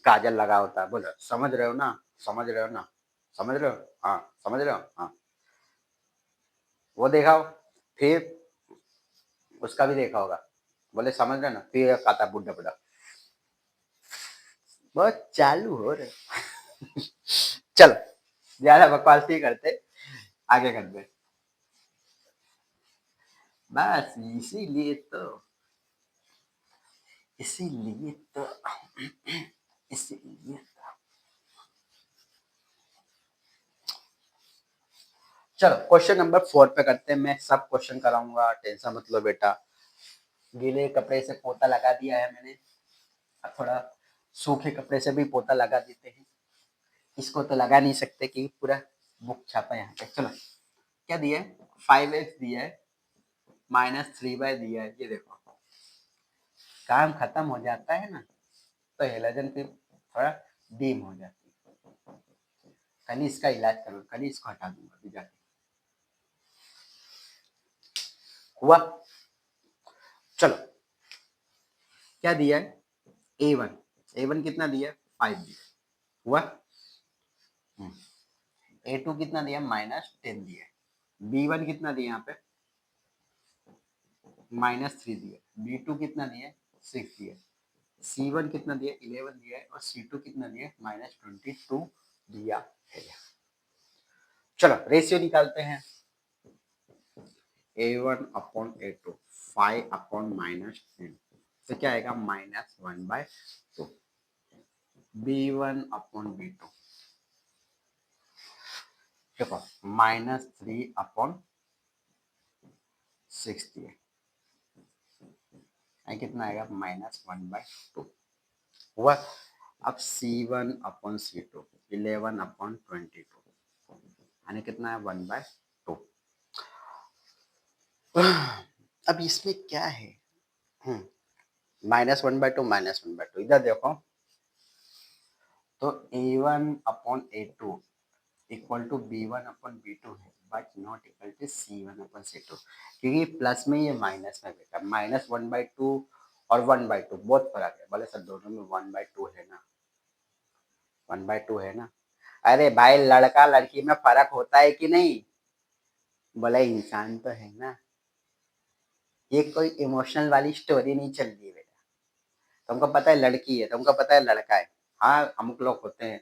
काजल लगा होता है, बोलो समझ रहे हो ना, समझ रहे हो ना, समझ रहे हो, हाँ समझ रहे हो, हाँ वो देखा हो। फिर उसका भी देखा होगा, बोले समझ रहे हो ना, फिर एक आता बुढ़ा बुढ़ा, बहुत चालू हो रहे। चलो ज्यादा बकवास नहीं करते, आगे करते। बस इसीलिए तो, इसीलिए तो, इसीलिए। चलो क्वेश्चन नंबर 4 पे करते हैं, मैं सब क्वेश्चन कराऊंगा, टेंशन मत लो बेटा। गीले कपड़े से पोता लगा दिया है मैंने, अब थोड़ा सूखे कपड़े से भी पोता लगा देते हैं। इसको तो लगा नहीं सकते कि पूरा बुक छापा यहाँ पे। चलो क्या दिया है, 5x दिया है, -3y दिया है, ये देखो काम खत्म हो जाता है ना, तो हेलोजन फिर थोड़ा डीम हो जाती है। कल इसका इलाज करो, कल इसको हटा दूंगा अभी जाके। हुआ। चलो क्या दिया है, A1 कितना दिया है, 5 दिया। हुआ। A2 कितना दिया, -10 दिया है। B1 कितना दिया यहाँ पे, -3 दिया। B2 कितना दिया, 6 दिया। C1 कितना दिया, 11 दिया है, और C2 कितना दिया, -22 दिया है। चलो रेशियो निकालते हैं, A1/A2 5/-10, तो क्या आएगा, -1/2। B1/B2 देखो -3/6 दिया, कितना आएगा, -1/2। हुआ। अब C1/C2 11/22, यानी कितना है, 1/2। अब इसमें क्या है, -1/2 -1/2 इधर देखो तो A1/A2 इक्वल टू B1/B2 है but not equal to C1/C2 क्योंकि प्लस में ये माइनस में बेटा -1/2 और 1/2 बहुत फर्क है बोले सर दोनों में 1/2 है ना 1/2 है ना अरे भाई लड़का लड़की में फर्क होता है कि नहीं बोले इंसान तो है ना ये कोई इमोशनल वाली स्टोरी नहीं चल रही है बेटा तुमको पता है लड़की है तुमको पता है लड़का है हाँ अमुक लोग होते हैं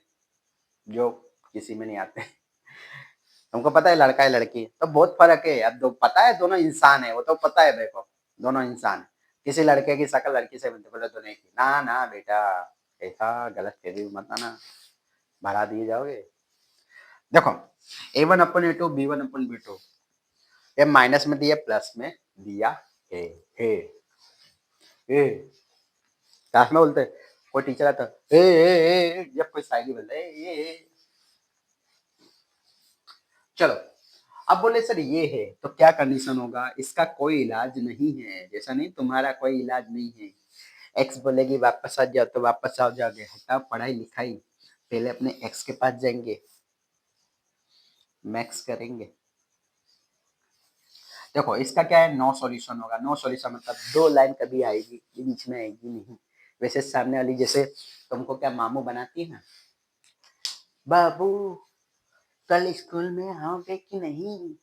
जो किसी में नहीं आते तुमको पता है लड़का है लड़की है तो बहुत फर्क है अब दो पता है दोनों इंसान है वो तो पता है देखो दोनों इंसान है किसी लड़के की शक्ल लड़की से मिलती बोले तो नहीं की ना ना बेटा ऐसा गलत फहमी मत आना भरा दिए जाओगे देखो A1/A2 B1/B2 ये माइनस में दिया प्लस में दिया है है ए क्लास में बोलते कोई टीचर आता जब कोई शायरी बोलता है चलो अब बोले सर ये है तो क्या कंडीशन होगा इसका कोई इलाज नहीं है जैसा नहीं तुम्हारा कोई इलाज नहीं है एक्स बोलेगी वापस आ जाओ तो वापस आ जाओगे हटा पढ़ाई लिखाई पहले अपने एक्स के पास जाएंगे मैक्स करेंगे देखो इसका क्या है नो सॉल्यूशन होगा नो सॉल्यूशन मतलब दो लाइन कभी आएगी बीच में आएगी नहीं वैसे सामने वाली जैसे तुमको क्या मामू बनाती है ना बाबू कल स्कूल में आओगे कि नहीं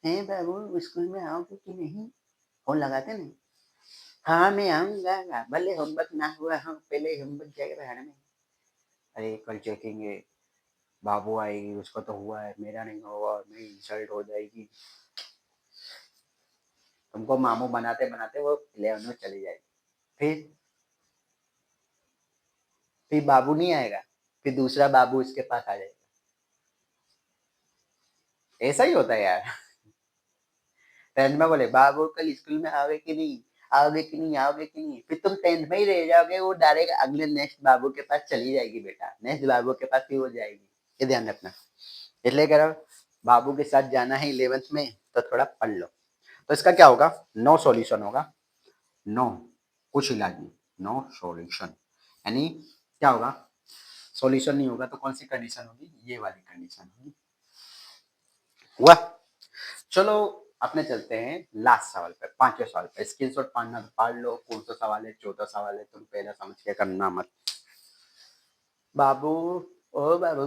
है बाबू स्कूल में आओगे कि नहीं फोन लगाते नहीं हाँ मैं आऊंगा भले होमवर्क ना हुआ हाँ पहले होमवर्क जाएगा पढ़ाने में अरे कल चेकेंगे बाबू आएगी उसको तो हुआ है मेरा नहीं होगा मेरी इंसल्ट हो जाएगी तुमको मामू बनाते बनाते वो 11 में चली जाएगी फिर फिर बाबू नहीं आएगा फिर दूसरा बाबू इसके पास आ जाएगा ऐसा ही होता है यार टेंथ में बोले बाबू कल स्कूल में आओगे कि नहीं आओगे कि नहीं आओगे कि नहीं फिर तुम टेंथ में ही रह जाओगे वो डायरेक्ट अगले नेक्स्ट बाबू के पास चली जाएगी बेटा नेक्स्ट बाबू के पास फिर वो जाएगी ये ध्यान रखना इसलिए कह रहा हूँ बाबू के साथ जाना है 11th में तो थोड़ा पढ़ लो तो इसका क्या होगा नो सॉल्यूशन होगा नो कुछ इलाज नहीं नो सॉल्यूशन यानी क्या होगा सॉल्यूशन नहीं होगा तो कौन सी कंडीशन होगी ये वाली कंडीशन होगी हुआ चलो अपने चलते हैं लास्ट सवाल पे पांचवें सवाल पे स्क्रीनशॉट पढ़ना तो पढ़ लो कौन सा सवाल है चौथा सवाल है तुम पहला समझ के करना मत बाबू ओ बाबू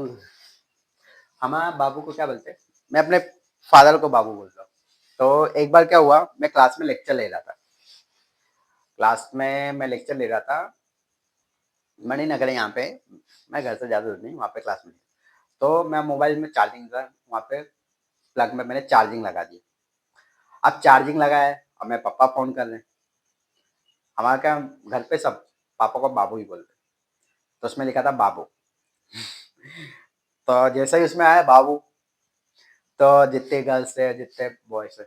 हमारा बाबू को क्या बोलते हैं मैं अपने फादर को बाबू बोलता हूँ तो एक बार क्या हुआ मैं क्लास में लेक्चर ले रहा था क्लास में मैं लेक्चर ले रहा था मणिनगर यहाँ पे मैं घर से ज़्यादा दूर नहीं वहाँ पे क्लास में तो मैं मोबाइल में चार्जिंग था वहाँ पे प्लग में मैंने चार्जिंग लगा दी अब चार्जिंग लगाया और मैं पापा फोन कर रहे हैं हमारे क्या घर पे सब पापा को बाबू ही बोलते तो उसमें लिखा था बाबू तो जैसे ही उसमें आया बाबू तो जितने गर्ल्स थे जितने बॉयज थे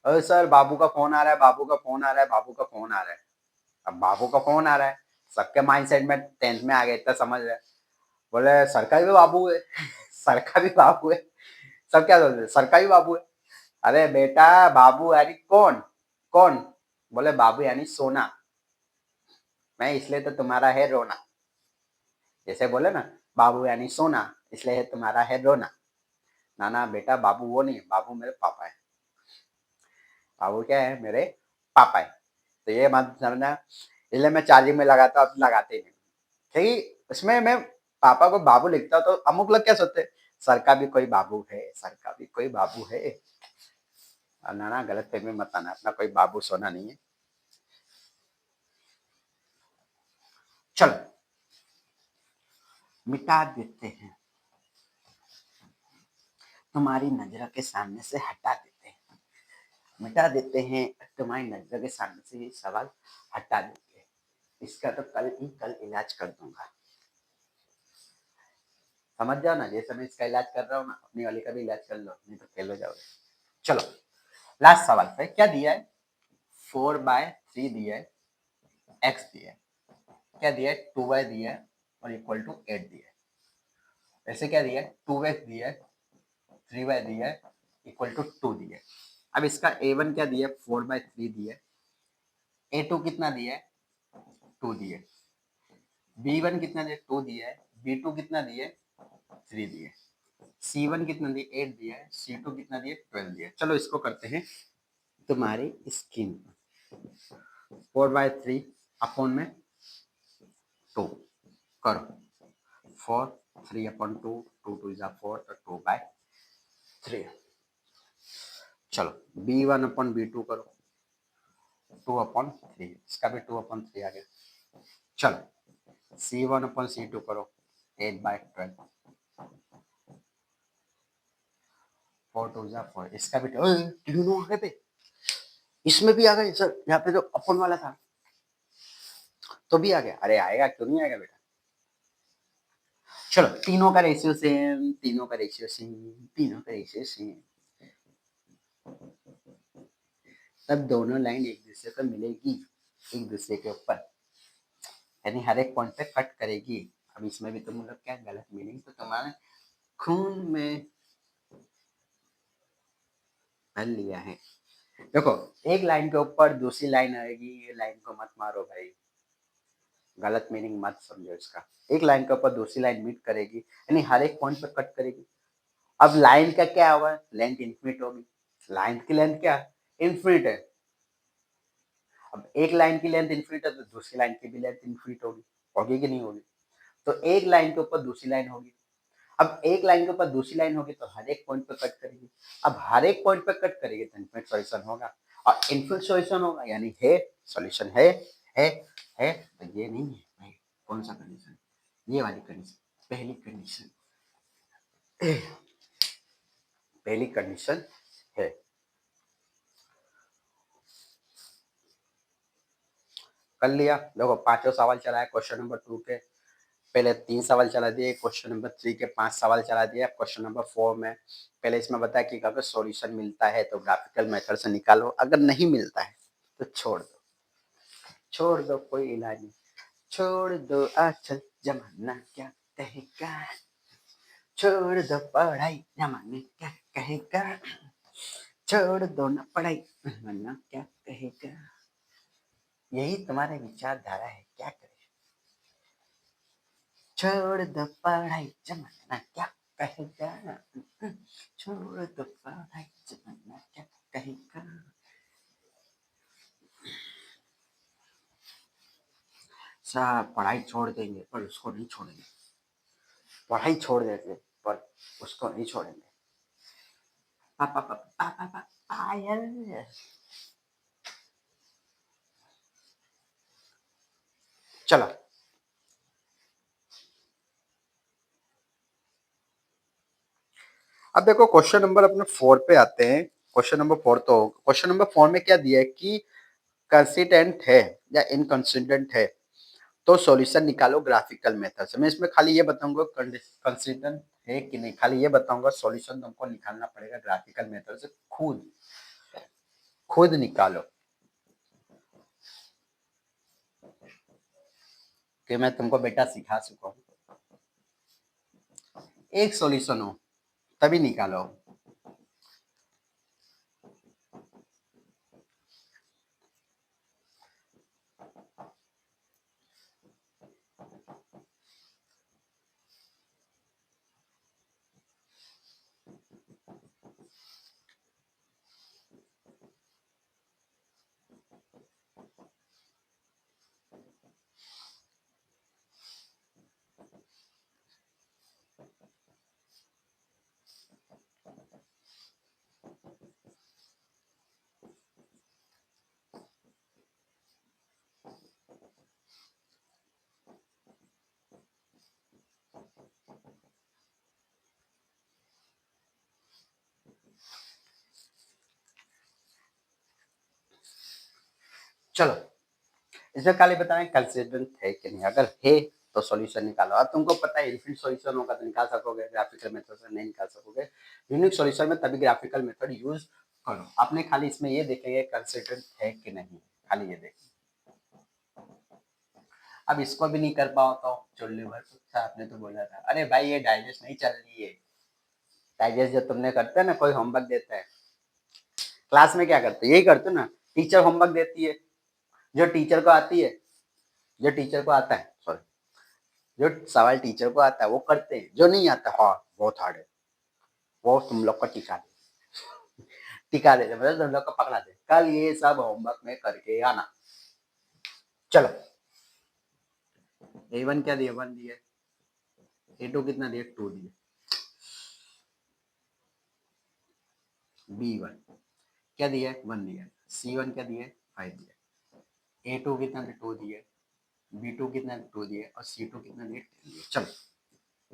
अरे सर बाबू का फोन आ रहा है बाबू का फोन आ रहा है बाबू का फोन आ रहा है अब बाबू का फोन आ रहा है सबके माइंडसेट में टेंथ में आ गए इतना समझ रहे बोले सर का भी बाबू है सर का भी बाबू है सब क्या बोलते सर का भी बाबू है अरे बेटा बाबू यानी कौन कौन बोले बाबू यानी सोना मैं इसलिए तो तुम्हारा है रोना जैसे बोले ना बाबू यानी सोना इसलिए है तुम्हारा है रोना ना ना बेटा बाबू वो नहीं है बाबू मेरे पापा है बाबू क्या है मेरे पापा है तो ये मत समझना इसलिए मैं चार्जिंग में लगाता अब लगाते ही नहीं क्योंकि उसमें मैं पापा को बाबू लिखता तो अमुक लोग क्या सोचते सर का भी कोई बाबू है सर का भी कोई बाबू है ना ना गलत फहमी मत आना अपना कोई बाबू सोना नहीं है चलो मिटा देते हैं तुम्हारी नजर के सामने से हटा देते हैं मिटा देते हैं तुम्हारी नजर के सामने से ये सवाल हटा देते हैं इसका तो कल ही कल इलाज कर दूंगा समझ जाओ ना जैसे मैं इसका इलाज कर रहा हूँ ना अपनी वाली का भी इलाज कर लो नहीं तो फेल हो जाओगे चलो लास्ट सवाल पे क्या दिया है 4/3 दिया है एक्स दिया है क्या दिया है 2y दिया है और इक्वल टू 8 दिया है ऐसे क्या दिया है 2x दिया है 3y दिया है इक्वल टू 2 दिया है अब इसका A1 क्या दिया है 4/3 दिया है A2 कितना दिया है 2 दिए, B1 कितना दिया 2 दिया है, B2 कितना दिए 3 दिए, C1 कितना दिए 8 दिया है, C2 कितना दिए 12 दिया है। चलो इसको करते हैं तुम्हारी स्क्रीन पर 4/3 अपॉन में 2 करो 4 3/2 2 2 is 4 तो 2/3। चलो B1/B2 करो 2/3, इसका भी 2/3 आ गया। चलो C1/C2 करो 8/12 4 2 is 4, इसका भी तीनों आ गए पे, इसमें भी आ गए सर, यहाँ पे जो अपन वाला था तो भी आ गया। अरे आएगा क्यों नहीं आएगा बेटा। चलो तीनों का रेशियो सेम, तीनों का रेशियो सेम, तीनों का रेशियो सेम, तब दोनों लाइन एक दूसरे को मिलेगी एक दूसरे के ऊपर, यानी हर एक पॉइंट पे कट करेगी। अब इसमें भी तुम लोग क्या गलत मीनिंग तो तुम्हारे खून में भर लिया है। देखो एक लाइन के ऊपर दूसरी लाइन आएगी, ये लाइन को मत मारो भाई, गलत मीनिंग मत समझो इसका। एक लाइन के ऊपर दूसरी लाइन मीट करेगी यानी हर एक पॉइंट पर कट करेगी। अब लाइन का क्या होगा, लेंथ इन्फिनिट होगी, लाइन की लेंथ क्या इन्फिनिट है। अब एक लाइन की लेंथ इन्फिनिट है तो दूसरी लाइन की भी लेंथ इन्फिनिट होगी, होगी कि नहीं होगी। तो एक लाइन के ऊपर दूसरी लाइन होगी, अब एक लाइन के ऊपर दूसरी लाइन होगी तो हर एक पॉइंट पर कट करेगी। अब हर एक पॉइंट पर कट करेगी तो इन्फिनिट सॉल्यूशन होगा, और इन्फिनिट सॉल्यूशन होगा यानी है सॉल्यूशन है है तो ये नहीं है भाई। कौन सा कंडीशन, ये वाली कंडीशन, पहली कंडीशन, पहली कंडीशन है। कर लिया। देखो पांचों सवाल चला है क्वेश्चन नंबर 2 के, पहले 3 सवाल चला दिए, क्वेश्चन नंबर 3 के 5 सवाल चला दिया। क्वेश्चन नंबर 4 में पहले इसमें बताया कि अगर सॉल्यूशन मिलता है तो ग्राफिकल मेथड से निकालो, अगर नहीं मिलता है तो छोड़ दो कोई इलाज नहीं, छोड़ दो आजकल जमाना क्या कहेगा, छोड़ दो पढ़ाई जमाना क्या कहेगा, छोड़ दो ना पढ़ाई जमाना क्या कहेगा। यही तुम्हारे विचारधारा है, क्या करें। छोड़ दो पढ़ाई जमाना क्या कहेगा, छोड़ दो पढ़ाई जमाना क्या कहेगा। सब पढ़ाई छोड़ देंगे पर उसको नहीं छोड़ेंगे, पढ़ाई छोड़ देंगे पर उसको नहीं छोड़ेंगे। पापा पापा पापा पापा पायल। चलो अब देखो क्वेश्चन नंबर अपने 4 पे आते हैं। क्वेश्चन नंबर 4 तो क्वेश्चन नंबर 4 में क्या दिया है कि कंसिस्टेंट है या इनकंसिस्टेंट है तो सॉल्यूशन निकालो ग्राफिकल मेथड से। मैं इसमें खाली ये बताऊंगा कंसिस्टेंट है कि नहीं, खाली ये बताऊंगा सॉल्यूशन तुमको निकालना पड़ेगा ग्राफिकल मेथड से, खुद निकालो कि मैं तुमको बेटा सिखा चुका हूँ। एक सॉल्यूशन हो तभी निकालो। चलो इसमें खाली बताएं कंसिस्टेंट है कि नहीं, अगर है तो सॉल्यूशन निकालो। अब तुमको पता है इन्फिनिट सॉल्यूशन होगा तो निकाल सकोगे, ग्राफिकल मेथड से नहीं निकाल सकोगे। यूनिक सॉल्यूशन में तभी ग्राफिकल मेथड यूज करो। आपने खाली इसमें ये देखेंगे कंसिस्टेंट है कि नहीं, खाली ये देखें। अब इसको भी नहीं कर पाओ तो चुल्ली भर पूछा, आपने तो बोला था अरे भाई ये डाइजेस्ट नहीं चल रही है। डाइजेस्ट जो तुमने करते है ना, कोई होमवर्क देता है क्लास में क्या करते, यही करते ना, टीचर होमवर्क देती है, जो टीचर को आती है जो टीचर को आता है, सॉरी, जो सवाल टीचर को आता है वो करते हैं, जो नहीं आता हाँ बहुत हार्ड है, वो तुम लोग को टिका देते, मतलब तुम लोग को पकड़ा दे, कल ये सब होमवर्क में करके आना। चलो, A1 क्या दिया, 1 दिया, A2 कितना दिया, 2 दिया, B1 क्या दिया, 1 दिया, C1 क्या दिया, 5 दिया, A2 कितना दिया, 2 दिया, B2 कितना 2 दिया और C2 कितना दिया, 10 दिया। चलो,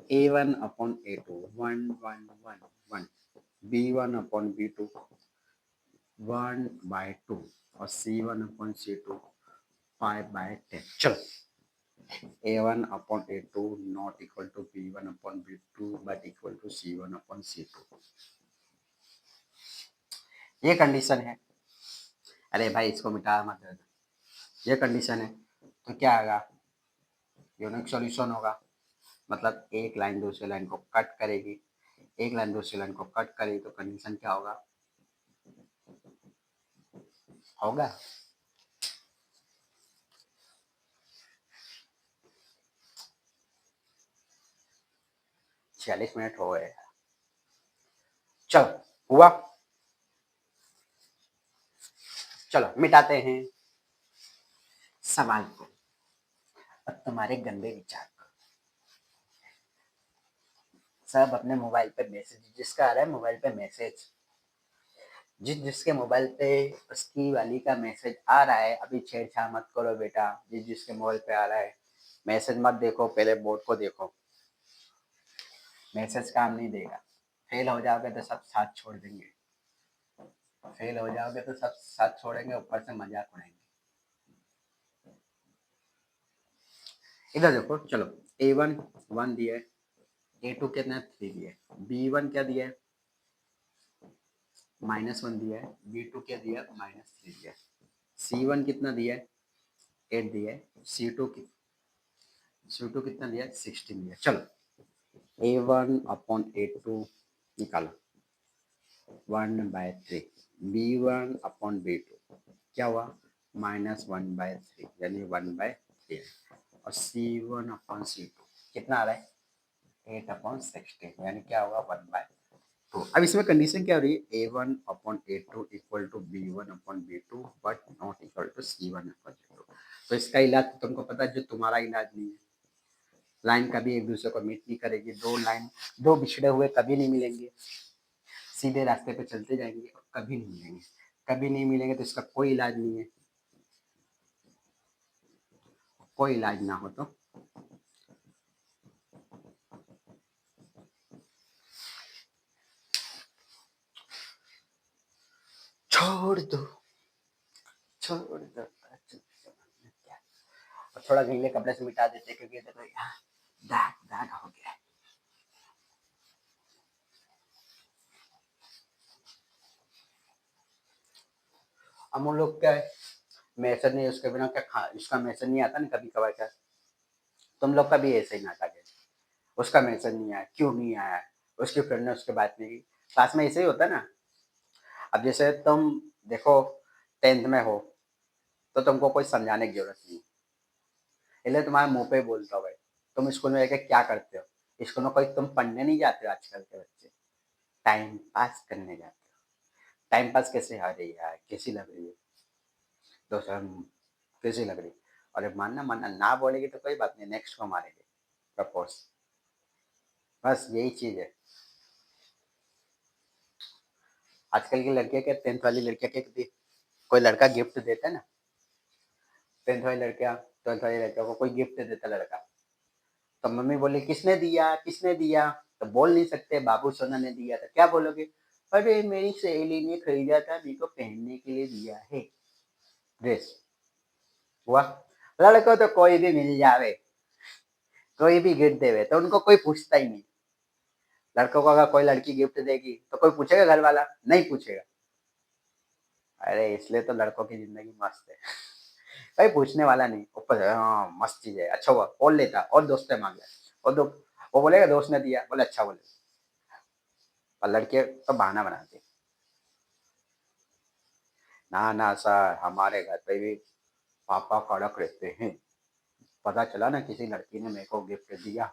A1 upon A2 1 1 1 1, B1 upon B2 1/2 और C1 अपॉन C2 5/10। चलो, A1 upon A2 not equal to B1 upon B2 but equal to C1 upon C2, ये कंडीशन है। अरे भाई इसको मिटा मत देना, ये कंडीशन है तो क्या आएगा, यूनिक सॉल्यूशन होगा, मतलब एक लाइन दूसरी लाइन को कट करेगी, एक लाइन दूसरी लाइन को कट करेगी तो कंडीशन क्या होगा, होगा 46 मिनट हो गए। चलो हुआ, चलो मिटाते हैं सवाल को, अब तुम्हारे गंदे विचार को। सब अपने मोबाइल पे मैसेज, जिसका आ रहा है मोबाइल पे मैसेज, जिसके मोबाइल पे उसकी वाली का मैसेज आ रहा है, अभी छेड़छाड़ मत करो बेटा, जिसके मोबाइल पे आ रहा है मैसेज मत देखो, पहले बोर्ड को देखो, मैसेज काम नहीं देगा, फेल हो जाओगे तो सब साथ छोड़ देंगे, फेल हो जाओगे तो सब साथ छोड़ेंगे, ऊपर से मजाक उड़ाएंगे। इधर देखो, चलो A1 1 दिया है, A2 कितना 3 दिया है, B1 क्या दिया है -1 दिया है, B2 क्या दिया -3 दिया है, C1 कितना दिया है 8 दिया है, C2 कितना दिया है 16 दिया है। चलो A1 अपॉन A2 निकालो 1/3, B1 अपॉन B2 क्या हुआ -1/3 यानी 1/3, और C1 अपॉन C2 कितना आ रहा है 8/16 यानी क्या होगा 1/2। अब इसमें कंडीशन क्या हो रही है, A1 upon A2 equal to B1 upon B2 but not equal to C1 upon C2। तो इसका इलाज तो तुमको पता है, जो तुम्हारा इलाज नहीं है, लाइन कभी एक दूसरे को मीट नहीं करेगी, दो बिछड़े हुए कभी नहीं मिलेंगे, सीधे रास्ते पे चलते जाएंगे और कभी नहीं मिलेंगे, कभी नहीं मिलेंगे तो इसका कोई इलाज नहीं है, कोई इलाज ना हो तो छोड़ दो, छोड़ दो, थोड़ा गीले कपड़े से मिटा देते क्योंकि देखो यहाँ दाग दाग हो गया है। हम लोग क्या है, मैसेज नहीं उसके बिना क्या खा, इसका मैसेज नहीं आता ना कभी कभार का, तुम लोग का भी ऐसे ही नाटक है, उसका मैसेज नहीं आया, क्यों नहीं आया, उसके फ्रेंड ने उसके बात नहीं की, क्लास में ऐसे ही होता है ना। अब जैसे तुम देखो 10th में हो तो तुमको कोई समझाने की जरूरत नहीं, इसलिए तुम्हारे मुंह पे बोलता हो भाई, तुम स्कूल में जाके क्या करते हो, स्कूल में कोई तुम पढ़ने नहीं जाते हो, आजकल के बच्चे टाइम पास करने जाते हो, टाइम पास कैसे, अरे यार कैसी लग रही है तो सर कैसी लग रही, अरे मानना मानना ना बोलेगी तो कोई बात नहीं, नेक्स्ट को मारेंगे प्रपोज, बस यही चीज है। आजकल की लड़कियां क्या, 10th वाली लड़कियां क्या, कोई लड़का गिफ्ट देता है ना, 10th वाली लड़कियां 12th वाली लड़कियों को कोई गिफ्ट देता लड़का, तो मम्मी बोले किसने दिया किसने दिया, तो बोल नहीं सकते बाबू सोना ने दिया, तो क्या बोलोगे, अरे मेरी सहेली ने खरीदा था, मेरे को पहनने के लिए दिया है ड्रेस। हुआ, लड़को तो कोई भी मिल जावे, कोई भी गिफ्ट देवे तो उनको कोई पूछता ही नहीं, लड़कों को अगर कोई लड़की गिफ्ट देगी तो कोई पूछेगा, घर वाला नहीं पूछेगा, अरे इसलिए तो लड़कों की जिंदगी मस्त है, कोई पूछने वाला नहीं, ऊपर हाँ मस्त चीज है, अच्छा हुआ और लेता और दोस्त से मांग ले, और दो वो बोलेगा दोस्त ने दिया, बोले अच्छा बोले, और लड़के तो बहाना बनाते, ना ना सर हमारे घर पे भी पापा कड़क रहते हैं, पता चला ना किसी लड़की ने मेरे को गिफ्ट दिया,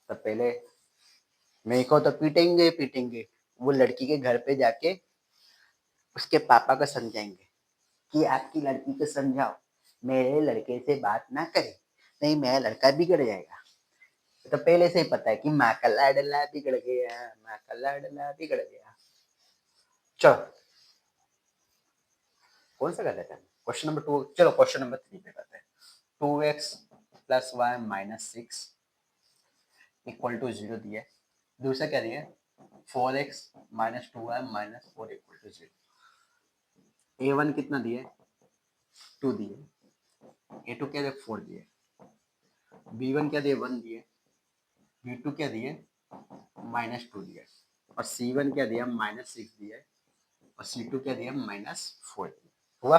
तो पहले मेरे को तो पीटेंगे पीटेंगे, वो लड़की के घर पे जाके उसके पापा को समझाएंगे कि आपकी लड़की को समझाओ मेरे लड़के से बात ना करे, नहीं मेरा लड़का बिगड़ जाएगा। तो पहले से ही पता है कि माँ का लाडला बिगड़ गया, माँ का लाडला बिगड़ गया। चलो कौन सा कर लेते हैं क्वेश्चन नंबर 2। चलो क्वेश्चन नंबर 3 पे करते हैं। 2x plus Y minus 6 equal to 0 दिया है। दूसरा क्या दिया है 4x minus 2y minus 4 equal to 0। a1 कितना दिया है 2 दिए, a2 क्या दिया 4 दिए, b1 क्या दिया 1 दिए, b2 क्या दिए माइनस 2 दिया, और c1 क्या दिया माइनस 6 दिया, और c2 क्या दिया माइनस 4 दिया। हुआ।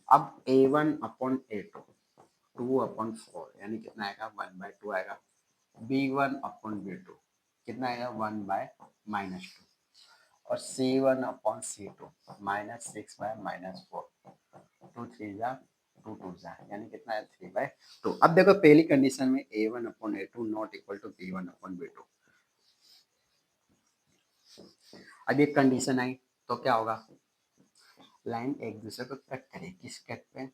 अब a1 अपॉन a2 2 अपॉन 4 यानी कितना आएगा 1 बाय 2 आएगा। b1 अपॉन b2 कितना आएगा 1 बाय माइनस 2, और c1 upon c2 minus 6 bye minus 4 2 3 जा 2 2 जा यानी कितना है 3 बाय 2। अब देखो पहली कंडीशन में a1 upon a2 not equal to b1 upon b2। अब ये कंडीशन आई तो क्या होगा, लाइन एक दूसरे को कट करेगी, किस कट पे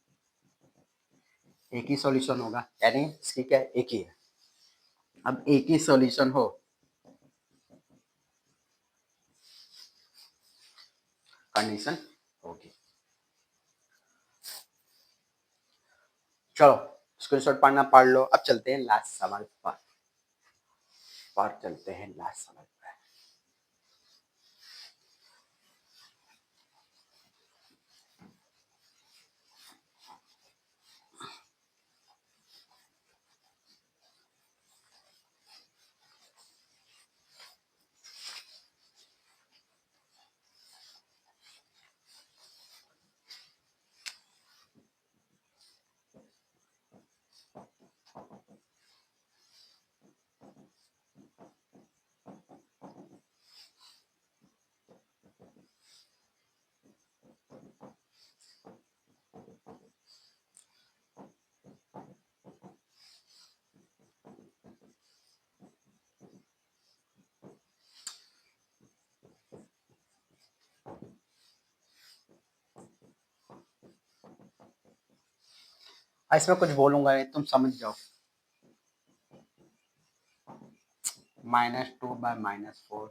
एक ही सॉल्यूशन होगा, यानी इसकी क्या एक ही है। अब एक ही सॉल्यूशन हो कंडीशन होगी। चलो स्क्रीनशॉट पढ़ना पढ़ लो। अब चलते हैं लास्ट सवाल पर चलते हैं लास्ट सवाल पर। इसमें कुछ बोलूंगा नहीं, तुम समझ जाओ। -2 बाय -4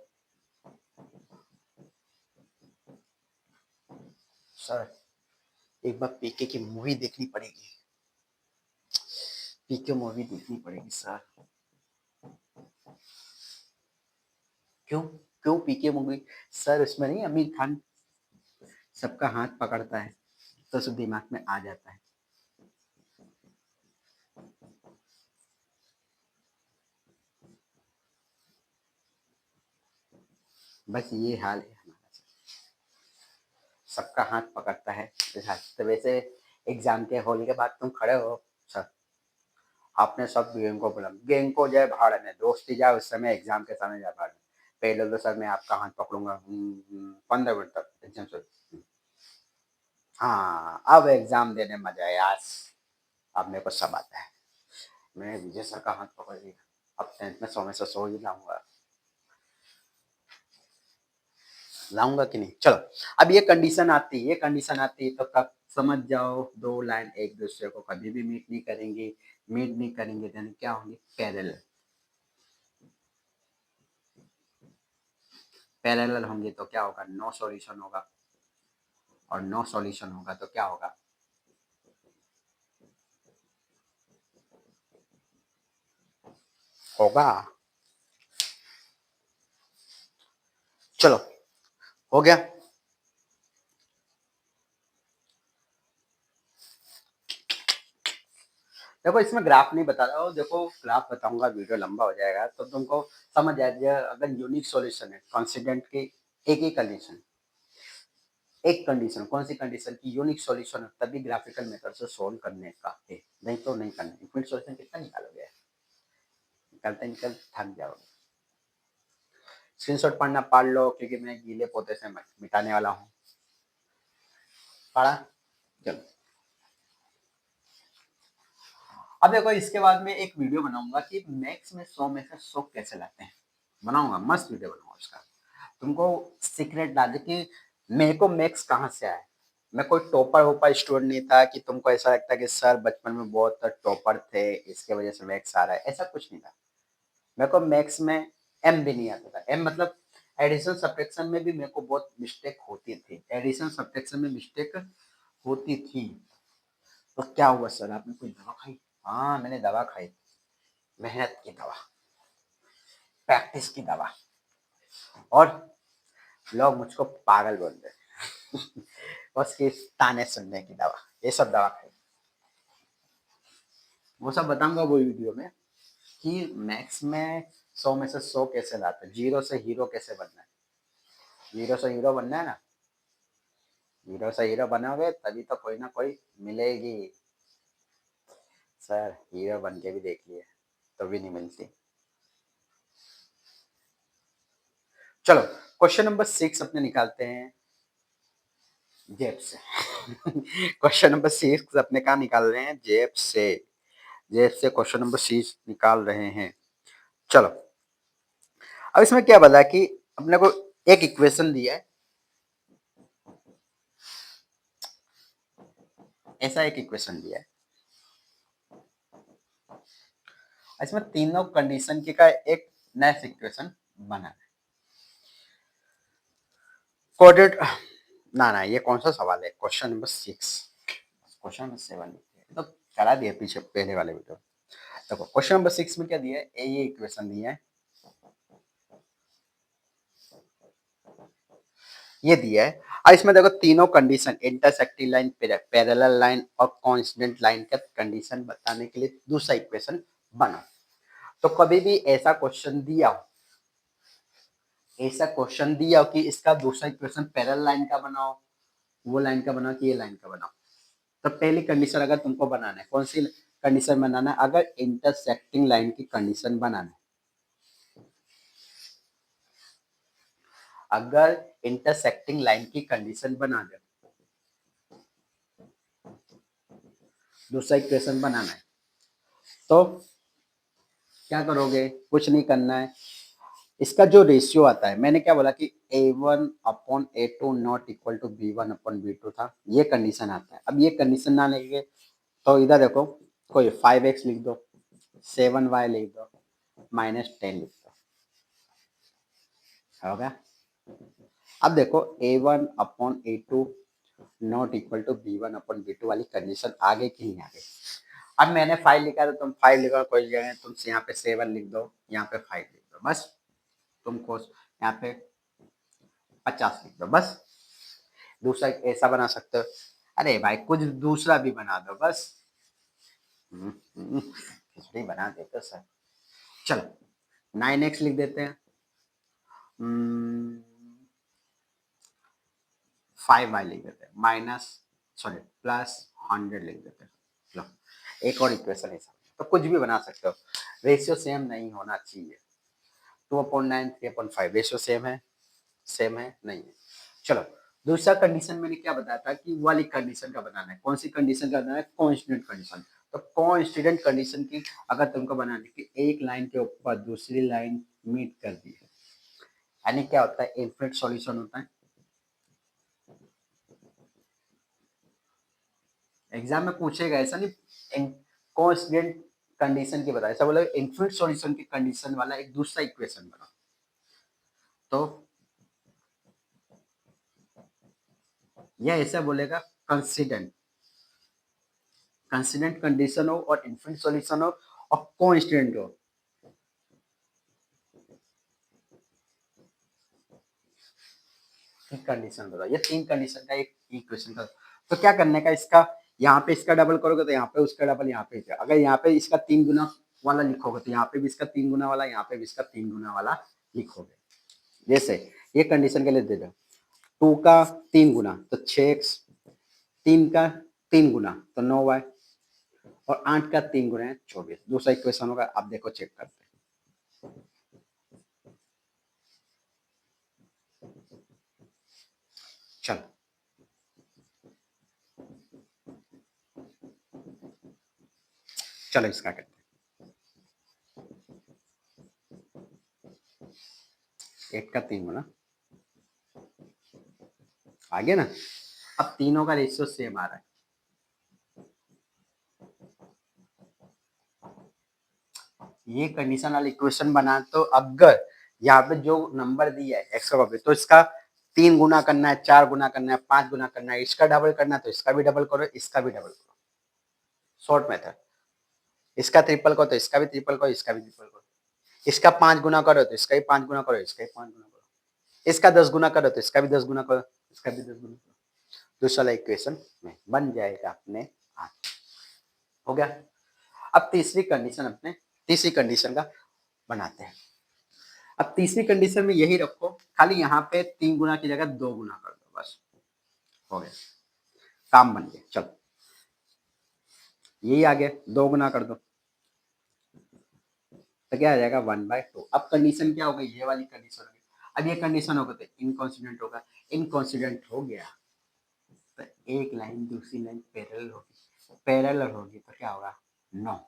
सर एक बार पीके की मूवी देखनी पड़ेगी, पीके मूवी देखनी पड़ेगी सर। क्यों क्यों पीके मूवी सर, उसमें नहीं आमिर खान सबका हाथ पकड़ता है तो उस दिमाग में आ जाता है। बस ये हाल है हमारा सर, सबका हाथ पकड़ता है। तो वैसे एग्जाम के होने के बाद तुम खड़े हो सर, आपने सब गैंग को बोला, गैंग को जाए भाड़ में, दोस्ती जाए उस समय, एग्जाम के समय जाए भाड़ में। पहले तो सर मैं आपका हाथ पकड़ूंगा 15 मिनट तक एग्जाम से। हाँ अब एग्जाम देने मजा है यार, अब मेरे को सब आता है। मैं विजय सर का हाथ पकड़ लिया, अब 10th में 100 में से 100 ही लाऊंगा कि नहीं। चलो अब ये कंडीशन आती है तो कब समझ जाओ, दो लाइन एक दूसरे को कभी भी मीट नहीं करेंगे देन क्या होंगे पैरेलल होंगे तो क्या होगा नो सॉल्यूशन होगा, और नो सॉल्यूशन होगा तो क्या होगा होगा। चलो हो गया। देखो इसमें ग्राफ नहीं बता रहा हूँ, देखो ग्राफ बताऊंगा वीडियो लंबा हो जाएगा तो तुमको समझ जाएगा। अगर यूनिक सॉल्यूशन है कॉन्स्टेंट की एक ही कंडीशन, एक कंडीशन कौन सी कंडीशन की यूनिक सॉल्यूशन तभी ग्राफिकल मेथड से सोल्व करने का है, नहीं तो नहीं करना। इनफिनिट सॉल्यूशन कितना निकालोगे, निकलते निकल थक जाओगे। स्क्रीनशॉट पढ़ना पढ़ लो क्योंकि मैं गीले पोते से मिटाने वाला हूँ। पढ़ा। चलो अब देखो इसके बाद में एक वीडियो बनाऊंगा कि मैक्स में 100 में से 100 कैसे लाते हैं, बनाऊंगा, मस्त वीडियो बनाऊंगा उसका, तुमको सीक्रेट डाल दे कि मेरे को मैक्स कहाँ से आया। मैं कोई टॉपर वोपर स्टूडेंट नहीं था कि तुमको ऐसा लगता कि सर बचपन में बहुत टॉपर थे इसके वजह से मैक्स आ रहा है, ऐसा कुछ नहीं था। मेरे को मैक्स में एम भी नहीं आता था। एम मतलब एडिशन सब्ट्रैक्शन में भी मेरे को बहुत मिस्टेक होती थी, एडिशन सब्ट्रैक्शन में मिस्टेक होती थी। तो क्या हुआ सर, आपने कोई दवा खाई? हाँ मैंने दवा खाई, मेहनत की दवा, प्रैक्टिस की दवा, और लोग मुझको पागल बोलते हैं उसकी ताने सुनने की दवा, ये सब दवा खाई। वो सब बताऊंगा वो वीडियो में कि मैक्स में 100 में से 100 कैसे लाते हैं, जीरो से हीरो कैसे बनना है। जीरो से हीरो बनना है ना, हीरो से हीरो बनोगे तभी तो कोई ना कोई मिलेगी। सर हीरो बन के भी देख लिए तो भी नहीं मिलती। चलो क्वेश्चन नंबर 6 अपने निकालते हैं जेब से क्वेश्चन नंबर 6 अपने कहाँ निकाल रहे हैं, जेब से। जेब से क्वेश्चन नंबर 6 निकाल रहे हैं। चलो अब इसमें क्या बोला कि अपने को एक इक्वेशन दिया है, ऐसा एक इक्वेशन दिया है, इसमें तीनों कंडीशन की का एक नेक्स्ट इक्वेशन बना है। कोऑर्डिनेट ना ना, ये कौन सा सवाल है, क्वेश्चन नंबर 6, क्वेश्चन नंबर 7 तो करा दिया पीछे पहले वाले वीडियो। देखो क्वेश्चन नंबर 6 में क्या दिया है, ये इक्वेशन दिया है, ये दिया है। और इसमें देखो तीनों condition, intersecting line, parallel line और कोइंसिडेंट लाइन का कंडीशन बताने के लिए दूसरा इक्वेशन बना। तो कभी भी ऐसा क्वेश्चन दिया हो, ऐसा क्वेश्चन दिया हो कि इसका दूसरा इक्वेशन पैरेलल लाइन का बनाओ, वो लाइन का बनाओ कि ये लाइन का बनाओ, तो पहली कंडीशन अगर तुमको बनाना है, कौन सी कंडीशन बनाना है, अगर इंटरसेक्टिंग लाइन की कंडीशन बनाना है, अगर इंटरसेक्टिंग लाइन की कंडीशन बना दे, दूसरा इक्वेशन बनाना है, तो क्या करोगे, कुछ नहीं करना है। इसका जो रेशियो आता है, मैंने क्या बोला कि A1/A2 not equal to B1/B2 था, ये कंडीशन आता है। अब ये कंडीशन ना लेंगे तो इधर देखो, कोई 5x लिख दो, 7y लिख दो, -10 लिख दो, होगा। अब देखो A1/A2 not equal to B1/B2 वाली कंडीशन आगे की नहीं आगे। अब मैंने 5 लिखा तो तुम 5 लिखो, कोई जगह तुम यहाँ पे 7 लिख दो, यहाँ पे 5 लिख दो, बस। तुमको यहाँ पे 50 लिख दो, बस। दूसरा ऐसा बना सकते हो, अरे भाई कुछ दूसरा भी बना दो बस। खिचड़ी बना देते सर। चलो 9x लिख देते हैं, 5y लिख देते हैं, +100 लिख देते हैं। लो एक और इक्वेशन ऐसा, तो कुछ भी बना सकते हो, रेशियो सेम नहीं होना चाहिए। 2/9 3/5 रेशियो सेम है नहीं है। चलो दूसरा कंडीशन मैंने क्या बताया था कि वाली कंडीशन का बनाना है, कौन सी कंडीशन का बनाना है, कोइंसिडेंट कंडीशन। तो कोइंसिडेंट कंडीशन की अगर तुमको बनाने की, एक लाइन के ऊपर दूसरी लाइन मीट कर दी है, यानी क्या होता है, इनफिनिट सॉल्यूशन होता है। एग्जाम में पूछेगा, ऐसा नहीं कोइंसिडेंट कंडीशन की बताया, ऐसा बोला इनफिनिट सॉल्यूशन की कंडीशन वाला एक दूसरा इक्वेशन बना। तो यह ऐसा बोलेगा कंसिडेंट, कंसिडेंट कंडीशन हो और इनफिनिट सॉल्यूशन हो और कोइंसिडेंट हो, कंडीशन बताओ, ये 3 कंडीशन का एक इक्वेशन का। तो क्या करने का, इसका यहाँ पे इसका डबल करोगे तो यहाँ पे उसका डबल, यहाँ पे अगर यहाँ पे इसका 3 गुना वाला लिखोगे तो यहाँ पे भी इसका 3 गुना वाला, यहाँ पे भी इसका 3 गुना वाला लिखोगे। जैसे ये कंडीशन के लिए दे दो, 2 का 3 गुना तो 6x, 3 का 3 गुना तो 9y, और 8 का 3 गुना है 24। दूसरा इक्वेशन होगा, आप देखो चेक करते हैं। चलो चलो इसका करते हैं 8 का 3 गुना आगे ना। अब तीनों का रेशियो सेम आ रहा है। ये कंडीशन वाला इक्वेशन बना तो अगर यहाँ पे जो नंबर दिया है एक्स का पावर तो इसका 3 गुना करना है, 4 गुना करना है, 5 गुना करना है, इसका डबल करना है तो इसका भी डबल करो, इसका भी डबल करो। Short method. इसका ट्रिपल करो तो इसका भी ट्रिपल करो, इसका भी ट्रिपल करो। इसका 5 गुना करो तो इसका भी 5 गुना करो, इसका भी 5 गुना करो। इसका 10 गुना करो तो इसका भी 10 गुना करो, इसका भी 10 गुना करो। दूसरा इक्वेशन में बन जाएगा अपने आप। हो गया। अब तीसरी कंडीशन का बनाते हैं। अब तीसरी कंडीशन में यही रखो, खाली यहाँ पे 3 गुना की जगह 2 गुना कर दो, बस हो गया, काम बन गया। चलो यही आ गया, 2 गुना कर दो तो क्या आ जाएगा 1/2। अब कंडीशन क्या हो गई, ये वाली कंडीशन हो गई। अब ये कंडीशन होगा तो इनकॉन्सिडेंट होगा, इनकॉन्सिडेंट हो गया तो एक लाइन दूसरी लाइन पैरेलल होगी, पैरेलल होगी तो क्या होगा 9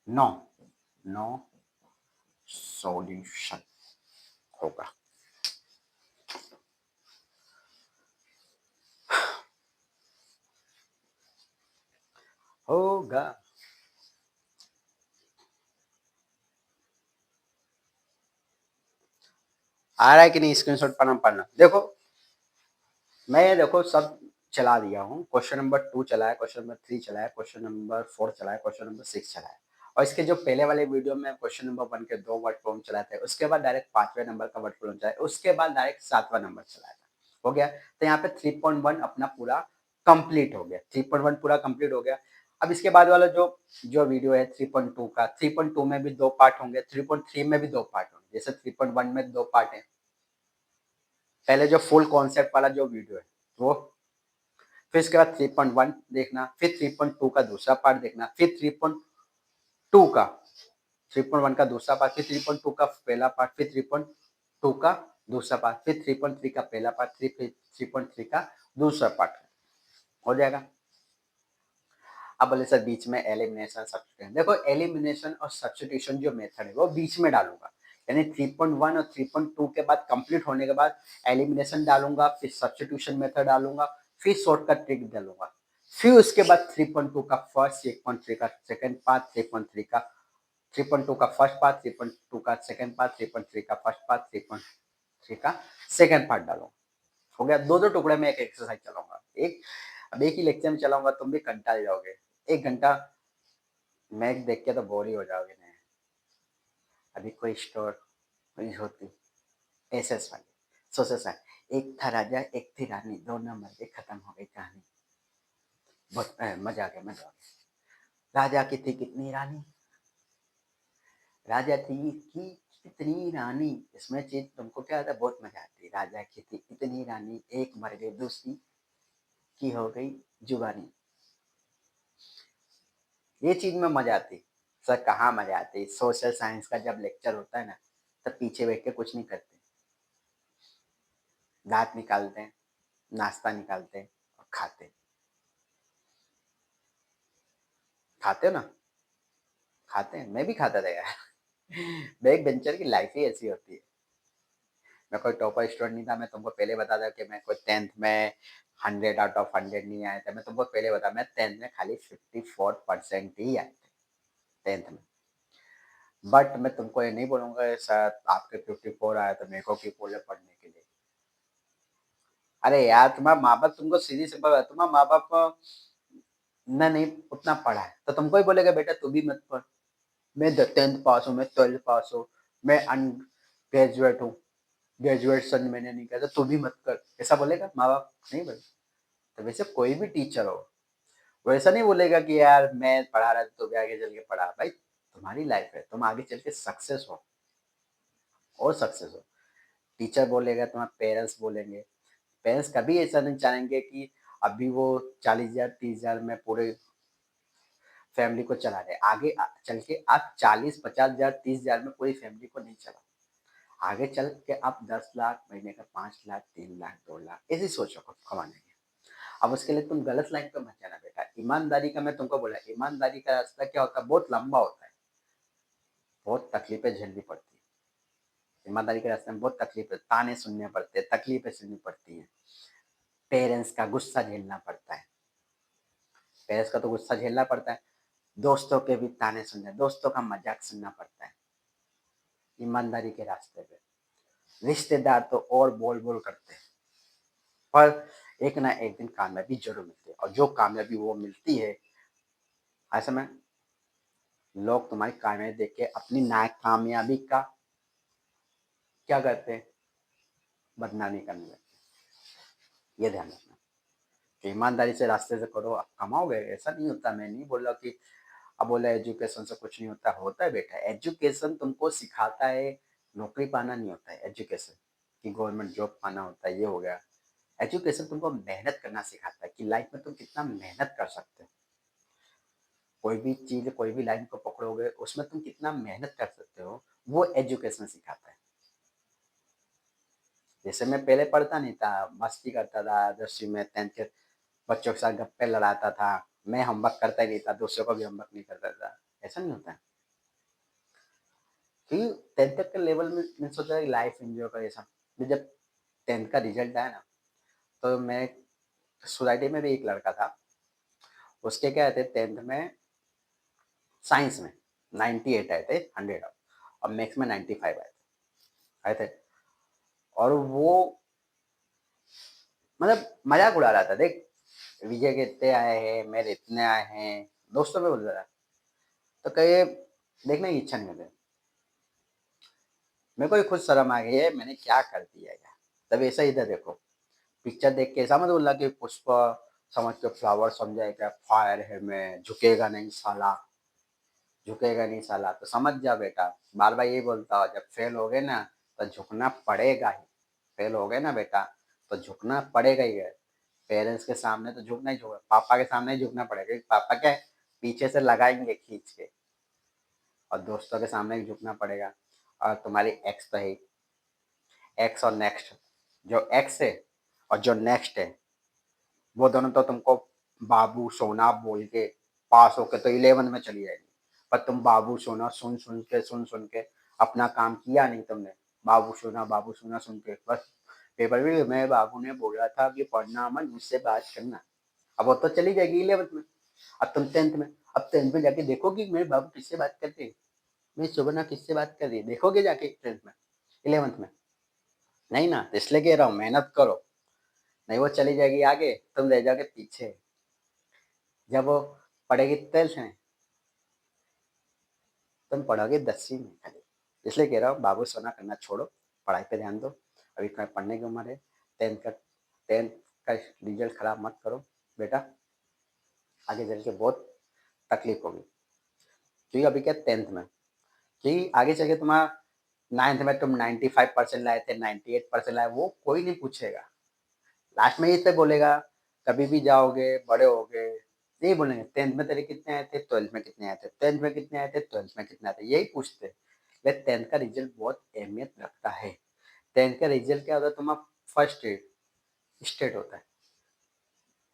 9 9 सॉल्यूशन होगा। होगा। आ रहा है कि नहीं स्क्रीनशॉट पढ़ना देखो। मैं देखो सब चला दिया हूँ। क्वेश्चन नंबर 2 चला है, क्वेश्चन नंबर 3 चला है, क्वेश्चन नंबर 4 चला है, क्वेश्चन नंबर 6 चला है। और इसके जो पहले वाले वीडियो में क्वेश्चन नंबर 1 के 2 वर्ड प्रॉब्लम चलाए थे, उसके बाद डायरेक्ट 5वें नंबर का वर्ड प्रॉब्लम चलाया, उसके बाद डायरेक्ट 7वां नंबर चलाया था। हो गया। तो यहाँ पे 3.1 अपना पूरा कंप्लीट हो गया, 3.1 पूरा कंप्लीट हो गया। अब इसके बाद वाला जो जो वीडियो है 3.2 का, 3.2 में भी 2 पार्ट होंगे, 3.3 में भी 2 पार्ट होंगे। जैसे 3.1 में 2 पार्ट है, पहले जो फुल कॉन्सेप्ट वाला जो वीडियो है वो, फिर इसके बाद 3.1 देखना, फिर 3.2 का दूसरा पार्ट देखना, फिर 3.2 का 3.1 का दूसरा पार्ट, फिर 3.2 का पहला पार्ट, फिर 3.2 का दूसरा पार्ट, फिर 3.3 का पहला पार्ट, फिर 3.3 का दूसरा पार्ट। हो जाएगा। अब बोले सर बीच में एलिमिनेशन सब्स्टिट्यूशन, देखो एलिमिनेशन और सब्स्टिट्यूशन जो मेथड है वो बीच में डालूंगा, यानी 3.1 और 3.2 के बाद कंप्लीट होने के बाद एलिमिनेशन डालूंगा, फिर सब्स्टिट्यूशन मेथड डालूंगा, फिर शॉर्टकट ट्रिक डालूंगा, फिर उसके बाद 3.2 का फर्स्ट, 3.3 का सेकंड पार्ट, 3.3 का 3.2 का फर्स्ट पार्ट, 3.2 का सेकंड पार्ट, 3.3 का फर्स्ट पार्ट, 3.3 का सेकंड पार्ट डालूंगा। हो गया। दो दो टुकड़े में एक एक्सरसाइज चलाऊंगा। अब एक ही लेक्चर में चलाऊंगा, तुम भी कंटाल जाओगे। 1 घंटा मैच देख के तो बोर ही हो जाओगे। नहीं अभी कोई स्टोर कोई होती एसएस वाली, सोचो सर, एक था राजा एक थी रानी, दोनों मर गए, खत्म हो गई कहानी। बहुत मजा आ गया, मजा आ गया। राजा की थी कितनी रानी, राजा थी की कितनी रानी, इसमें चीज तुमको क्या आता है, बहुत मजा आती है। राजा की थी इतनी रानी, एक मर गई दूसरी की हो गई जुबानी। ये चीज में मजा आती। सर कहाँ मजा आती, सोशल साइंस का जब लेक्चर होता है ना, तब पीछे बैठ के कुछ नहीं करते, दांत निकालते हैं, नाश्ता निकालते हैं और खाते हैं। खाते हो ना, खाते हैं, मैं भी खाता था यार। बैक बेंचर की लाइफ ही ऐसी होती है। मैं कोई टॉपर स्टूडेंट नहीं था, मैं तुमको पहले बता था कि मैं कोई 10th में 100 आउट ऑफ 100 नहीं आया था। मैं तुमको पहले बता, मैं 10th में खाली 54% ही आए थे 10th में। बट मैं तुमको ये नहीं बोलूंगा शायद आपके 54 आया तो मेरे को क्यों बोले पढ़ने के लिए। अरे यार तुम्हारा माँ बाप तुमको सीधी सिंपल है, तुम्हारा माँ बाप ने नहीं उतना पढ़ा है तो तुमको ही बोलेगा बेटा तू भी मत पढ़। मैं 10th पास हूँ, मैं 12th पास हूँ, मैं अनग्रेजुएट हूँ, ग्रेजुएशन मैंने नहीं किया तो तू भी मत कर, ऐसा बोलेगा माँ बाप? नहीं बोले। तो वैसे कोई भी टीचर हो वो ऐसा नहीं बोलेगा कि यार मैं पढ़ा रहा तो भी आगे चल के पढ़ा। भाई तुम्हारी लाइफ है, तुम आगे चल के सक्सेस हो और सक्सेस हो। टीचर बोलेगा, तुम्हारे पेरेंट्स बोलेंगे। पेरेंट्स कभी ऐसा नहीं चाहेंगे कि अभी वो 40,000 30,000 में पूरे फैमिली को चला रहे, आगे चल के आप 40 50,000 30,000 में पूरी फैमिली को नहीं चला। आगे चल के आप 10 लाख महीने का, 5 लाख 3 लाख 2 लाख ऐसी सोचो कमाने की। अब उसके लिए तुम गलत लाइन पे मत जाना बेटा। ईमानदारी का मैं तुमको बोला, ईमानदारी का रास्ता क्या होता है, बहुत लंबा होता है, बहुत तकलीफें झेलनी पड़ती है। ईमानदारी के रास्ते में बहुत तकलीफें, ताने सुनने पड़ते हैं, तकलीफें सुननी पड़ती हैं, पेरेंट्स का गुस्सा झेलना पड़ता है। पेरेंट्स का तो गुस्सा झेलना पड़ता है, दोस्तों के भी ताने सुनने, दोस्तों का मजाक सुनना पड़ता है ईमानदारी के रास्ते पे। रिश्तेदार तो और बोल बोल करते हैं, पर एक ना एक दिन कामयाबी जरूर मिलती है, और जो कामयाबी वो मिलती है, ऐसे में लोग तुम्हारी कामयाबी देख के अपनी नाकामयाबी का क्या करते हैं, बदनामी करने लगते हैं। ये ध्यान रखना कि ईमानदारी से रास्ते से करो, आप कमाओगे। ऐसा नहीं होता, मैं नहीं बोल रहा कि अब बोला एजुकेशन से कुछ नहीं होता, होता है बेटा। एजुकेशन तुमको सिखाता है, नौकरी पाना नहीं होता है एजुकेशन, कि गवर्नमेंट जॉब पाना होता है, ये हो गया। एजुकेशन तुमको मेहनत करना सिखाता है कि लाइफ में तुम कितना मेहनत कर सकते हो। कोई भी चीज, कोई भी लाइन को पकड़ोगे, उसमें तुम कितना मेहनत कर सकते हो, वो एजुकेशन सिखाता है। जैसे मैं पहले पढ़ता नहीं था, मस्ती करता था, 10वीं में 10th के बच्चों के साथ गप्पे लड़ाता था, मैं होमवर्क करता ही नहीं था, दूसरों को भी होमवर्क नहीं करता था। ऐसा नहीं होता है, क्योंकि 10th तक के लेवल में मैंने सोचा लाइफ एंजॉय कर। ऐसा जब 10th का रिजल्ट आया ना, तो मैं सोसाइटी में भी एक लड़का था, उसके क्या आए थे 10th में, साइंस में 98 आए थे 100 और मैथ्स में 95 आए थे। और वो मतलब मजाक उड़ा रहा था, देख विजय के इतने आए हैं, मेरे इतने आए हैं, दोस्तों में बोल रहा था। तो कहे देखने की इच्छा नहीं होती, मेरे को ही खुद शर्म आ गई है, मैंने क्या कर दिया यार। तब ऐसा इधर देखो, पिक्चर देख के ऐसा मत बोला कि पुष्पा समझ के फ्लावर समझाएगा, फायर है, मैं झुकेगा नहीं साला, झुकेगा नहीं साला। तो समझ जा बेटा, बार बार यही बोलता हो, जब फेल हो गए ना तो झुकना पड़ेगा ही। फेल हो गए ना बेटा तो झुकना पड़ेगा ही है। पेरेंट्स के सामने तो झुकना ही झुकना, पापा के सामने ही झुकना पड़ेगा, क्योंकि पापा क्या है, पीछे से लगाएंगे खींच के। और दोस्तों के सामने भी झुकना पड़ेगा। और तुम्हारी एक्स तो है, एक्स और नेक्स्ट, जो एक्स है और जो नेक्स्ट है, वो दोनों तो तुमको बाबू सोना बोल के पास होके तो 11 में चली जाएगी। पर तुम बाबू सोना सुन सुन के अपना काम किया नहीं तुमने। बाबू सोना सुन के बस पेपर भी मैं बाबू ने बोला था कि पढ़ना मत, मुझसे बात करना। अब वो तो चली जाएगी 11th में। अब तुम 10th में, अब 10th में जाके देखोगे मेरे बाबू किससे बात करते हैं, मेरी शोभना किससे बात कर रही है, देखोगे जाके 10th में, 11th में। नहीं ना, तो इसलिए कह रहा हूँ मेहनत करो, नहीं वो चली जाएगी आगे, तुम रह जाओगे पीछे। जब वो पढ़ेगी 12th में, तुम पढ़ोगे 10वीं में खाली। इसलिए कह रहा हूँ बाबू सोना करना छोड़ो, पढ़ाई पे ध्यान दो। अभी पढ़ने की उम्र है। 10th का रिजल्ट खराब मत करो बेटा, आगे चल के बहुत तकलीफ होगी। क्योंकि अभी क्या 10th में, क्योंकि आगे चल के तुम्हारा 9th में तुम 95% लाए थे, 98% लाए, वो कोई नहीं पूछेगा। लास्ट में ये से बोलेगा, कभी भी जाओगे बड़े होगे, यही बोलेंगे 10th में तेरे कितने आए थे, 12th में कितने आए थे, 10th में कितने आए थे, 12th में कितने आए थे, यही पूछते। लेकिन 10th का रिजल्ट बहुत अहमियत रखता है। 10th का रिजल्ट क्या होता है, तुम्हारा फर्स्ट स्टेट होता है।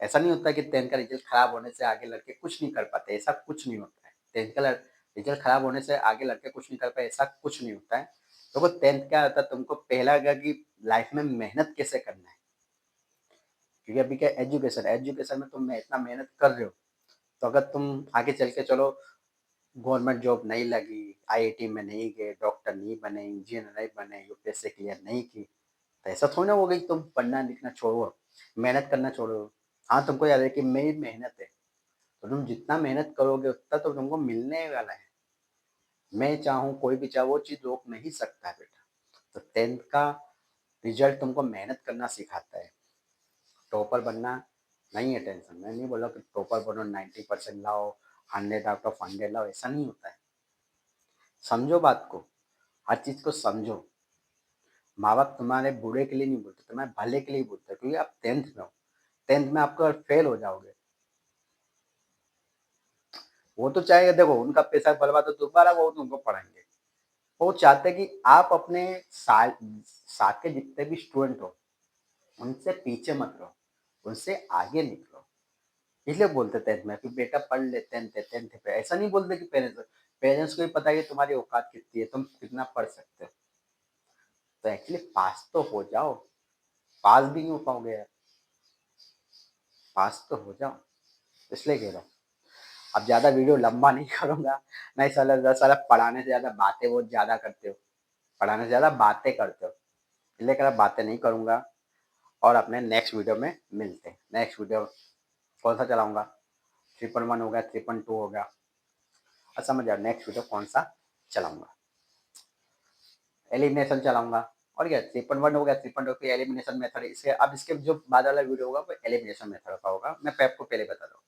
ऐसा नहीं होता कि 10th का रिजल्ट खराब होने से आगे लड़के कुछ नहीं कर पाते, ऐसा कुछ नहीं होता है। 10th का रिजल्ट खराब होने से आगे लड़के कुछ नहीं कर पाए, ऐसा कुछ नहीं होता है। तो 10th क्या होता है, तुमको पहला क्या कि लाइफ में मेहनत कैसे करना है। क्योंकि अभी क्या एजुकेशन, एजुकेशन में तुम इतना मेहनत कर रहे हो, तो अगर तुम आगे चल के चलो गवर्नमेंट जॉब नहीं लगी, आईआईटी में नहीं गए, डॉक्टर नहीं बने, इंजीनियर नहीं बने, यूपीएससी क्लियर नहीं की, तो ऐसा थोड़ी ना हो गई तुम पढ़ना लिखना छोड़ो, मेहनत करना छोड़ो। हाँ तुमको याद है कि मेरी मेहनत है, तो तुम जितना मेहनत करोगे उतना तो तुमको मिलने वाला है। मैं चाहूँ कोई भी चाहे वो चीज़ रोक नहीं सकता है बेटा। तो 10th का रिजल्ट तुमको मेहनत करना सिखाता है। टॉपर बनना नहीं है टेंशन, मैं नहीं बोला कि टॉपर बनो, 90% लाओ, 100 आउट ऑफ 100 लाओ, ऐसा नहीं होता है। समझो बात को, हर चीज़ को समझो। माँ बाप तुम्हारे बुरे के लिए नहीं बोलते, तुम्हारे भले के लिए बोलते हैं, क्योंकि आप 10th में हो। 10th में आपको फेल हो जाओगे, वो तो चाहेगा, देखो उनका पैसा बर्बाद हो, दोबारा वो तुमको पढ़ाएंगे। वो चाहते हैं कि आप अपने साथ के जितने भी स्टूडेंट हो, उनसे पीछे मत रहो, उनसे आगे निकलो। इसलिए बोलते 10th में कि बेटा पढ़ ले 10th पे। ऐसा नहीं बोलते कि पेरेंट्स को भी पता है कि तुम्हारी औकात कितनी है, तुम कितना पढ़ सकते हो। तो एक्चुअली पास तो हो जाओ, पास भी नहीं हो पाओगे यार, पास तो हो जाओ, इसलिए कह रहा हूँ। अब ज़्यादा वीडियो लंबा नहीं करूँगा, नहीं साला पढ़ाने से ज़्यादा बातें बहुत ज़्यादा करते हो, पढ़ाने से ज़्यादा बातें करते हो, इसलिए कह रहा बातें नहीं करूँगा। और अपने नेक्स्ट वीडियो में मिलते हैं। नेक्स्ट वीडियो कौन सा चलाऊँगा, 3.1 हो गया, 3.2 हो गया, और समझ जाओ नेक्स्ट वीडियो कौन सा चलाऊँगा। एलिमिनेशन चलाऊँगा, और क्या 3.1 हो गया, 3.2 पे एलिमिनेशन मेथड। इसके अब इसके जो बाद वाला वीडियो होगा वो एलिमिनेशन मेथड का होगा। मैं आपको पहले बता दूँ,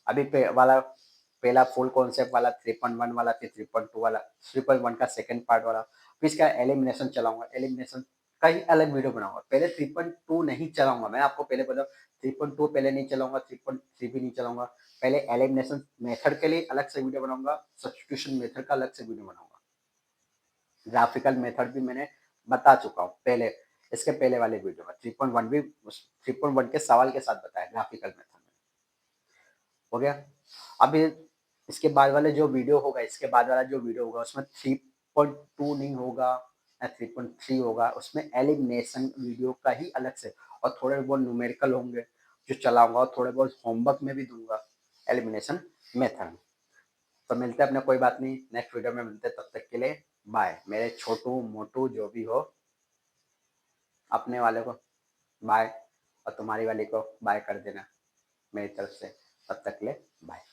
अभी वाला पहला फुल कॉन्सेप्ट वाला 3.1 वाला, फिर 3.2 वाला, 3.1 का सेकंड पार्ट वाला, फिर इसका एलिमिनेशन चलाऊंगा। एलिमिनेशन का ही अलग वीडियो बनाऊंगा। पहले 3.2 नहीं चलाऊंगा, मैं आपको पहले बताऊँ, 3.2 पहले नहीं चलाऊंगा, 3.3 भी नहीं चलाऊंगा। पहले एलिमिनेशन मेथड के लिए अलग से वीडियो बनाऊंगा, सब्स्टिट्यूशन मेथड का अलग से वीडियो बनाऊंगा। ग्राफिकल मेथड भी मैंने बता चुका हूँ पहले, इसके पहले वाले वीडियो में 3.1 भी 3.1 के सवाल के साथ बताया ग्राफिकल मेथड में। हो गया। अब इसके बाद वाले जो वीडियो होगा, इसके बाद वाला जो वीडियो होगा उसमें 3.2 नहीं होगा या 3.3 होगा, उसमें एलिमिनेशन वीडियो का ही अलग से, और थोड़े बहुत न्यूमेरिकल होंगे जो चलाऊंगा, और थोड़े बहुत होमवर्क में भी दूंगा एलिमिनेशन मेथड। तो मिलते हैं अपने, कोई बात नहीं, नेक्स्ट वीडियो में मिलते हैं। तब तक के लिए बाय। मेरे छोटू मोटू जो भी हो, अपने वाले को बाय, और तुम्हारी वाली को बाय कर देना मेरी तरफ से। तब तक के लिए बाय।